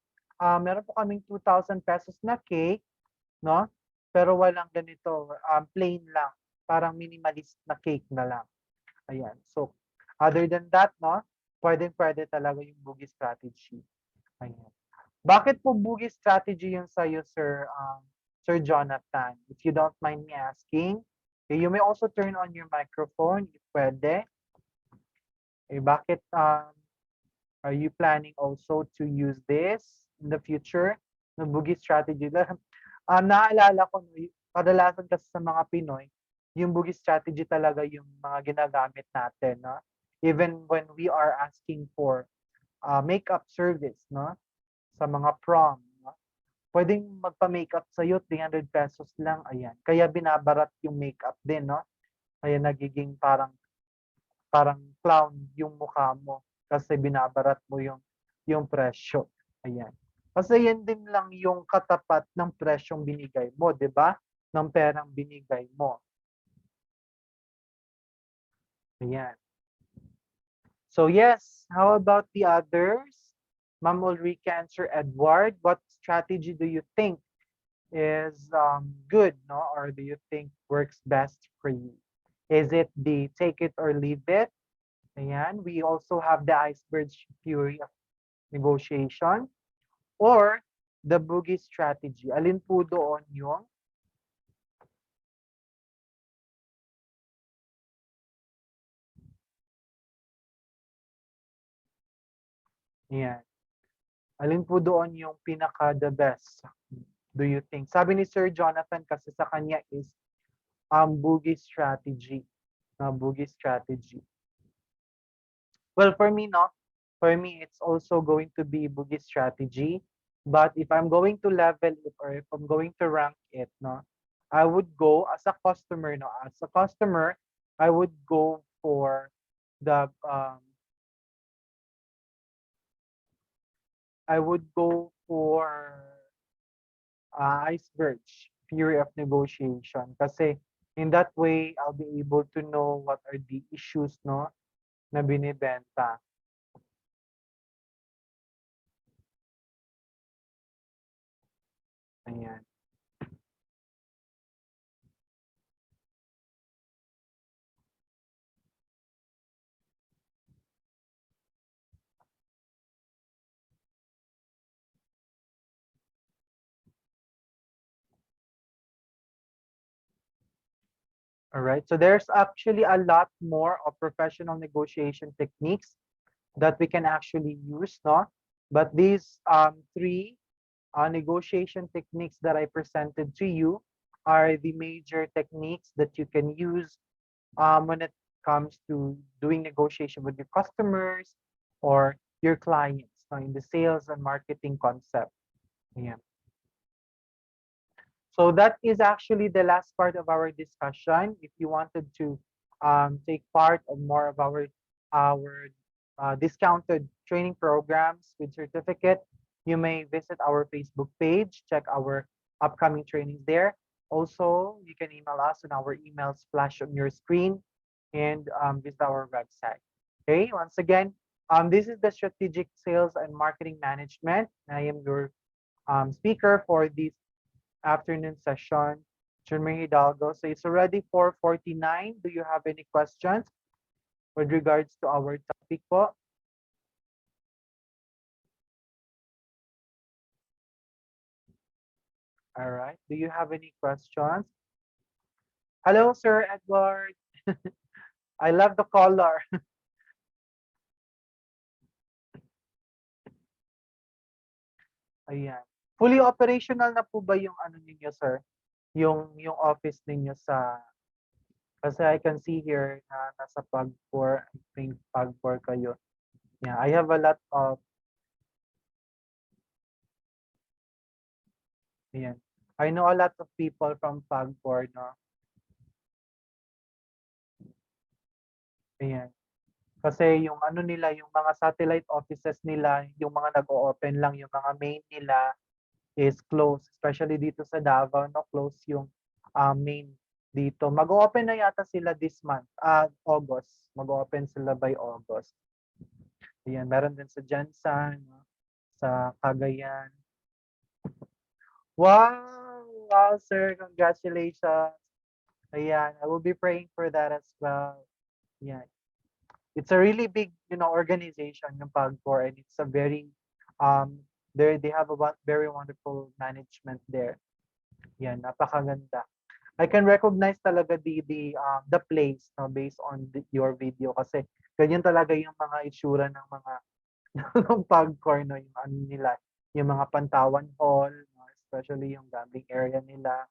Meron po kaming 2,000 pesos na cake, no? Pero walang ganito, plain lang. Parang minimalist na cake na lang. Ayan. So, other than that, no? Pwede talaga yung boogie strategy. Ayan. Bakit po boogie strategy yung sa'yo, Sir Jonathan? If you don't mind me asking, okay, you may also turn on your microphone if pwede. Okay, bakit are you planning also to use this in the future? No boogie strategy. Naalala ko, kadalasan kasi sa mga Pinoy, yung boogie strategy talaga yung mga ginagamit natin, no? Even when we are asking for makeup service, no? Sa mga prom, no? Pwedeng magpa-makeup sa'yo, 300 pesos lang, ayan. Kaya binabarat yung makeup din, no? Kaya nagiging parang clown yung mukha mo kasi binabarat mo yung presyo. Ayan. Kasi yan din lang yung katapat ng presyong binigay mo, 'di ba? Ng perang binigay mo. Ayan. So yes, how about the others? Ma'am Ulrika and Sir Edward, what strategy do you think is good, no? Or do you think works best for you? Is it the take it or leave it? Ayan, we also have the iceberg theory of negotiation or the boogie strategy. Alin po doon yung Ayan. Alin po doon yung pinaka the best? Do you think? Sabi ni Sir Jonathan kasi sa kanya is boogie strategy. Boogie strategy. Well, for me, no? For me, it's also going to be boogie strategy. But if I'm going to level it or if I'm going to rank it, no? I would go as a customer, no? As a customer, I would go for the I would go for iceberg theory of negotiation kasi in that way I'll be able to know what are the issues, no, na binibenta. Ayan. All right. So there's actually a lot more of professional negotiation techniques that we can actually use, no? But these three negotiation techniques that I presented to you are the major techniques that you can use when it comes to doing negotiation with your customers or your clients, no, in the sales and marketing concept. Yeah. So that is actually the last part of our discussion. If you wanted to take part of more of our discounted training programs with certificate, you may visit our Facebook page, check our upcoming trainings there. Also, you can email us on our emails flash on your screen and visit our website. Okay, once again, this is the Strategic Sales and Marketing Management. I am your speaker for this afternoon session, Jeremy Hidalgo. So it's already 4:49. Do you have any questions with regards to our topic po? All right. Do you have any questions? Hello, Sir Edward. I love the color. Ayan. Fully operational na po ba yung ano ninyo, sir? Yung office ninyo sa kasi I can see here na nasa Pagcor, I think Pagcor kayo. Yeah, I have a lot of ayan. I know a lot of people from Pagcor, no? Ayan. Kasi yung ano nila, yung mga satellite offices nila, yung mga nag-o-open lang, yung mga main nila is closed. Especially dito sa Davao, no? Close yung main dito. Mag-o-open na yata sila this month, August. Mag-o-open sila by August. Ayan, meron din sa Jensan, no? Sa Cagayan. Wow! Wow, sir. Congratulations. Ayan, I will be praying for that as well. Yeah. It's a really big, organization, yung Pagcor, and it's a very, they have a very wonderful management there. Yan, napakaganda. I can recognize talaga the place, no, based on your video kasi ganyan talaga yung mga itsura ng mga ng Pagcor, no, yung ano nila, yung mga Pantawan Hall, no, especially yung gambling area nila.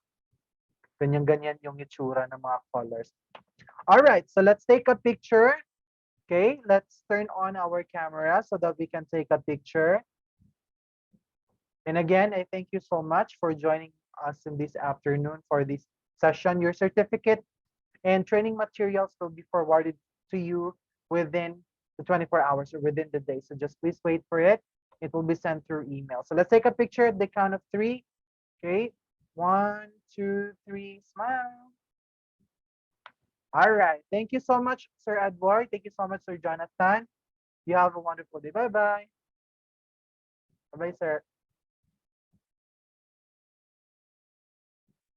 Ganyan-ganyan yung itsura ng mga colors. All right, so let's take a picture. Okay, let's turn on our camera so that we can take a picture. And again, I thank you so much for joining us in this afternoon for this session. Your certificate and training materials will be forwarded to you within the 24 hours or within the day. So just please wait for it. It will be sent through email. So let's take a picture at the count of 3. Okay, 1, 2, 3, smile. All right. Thank you so much, Sir Edward. Thank you so much, Sir Jonathan. You have a wonderful day. Bye-bye. Bye-bye, sir.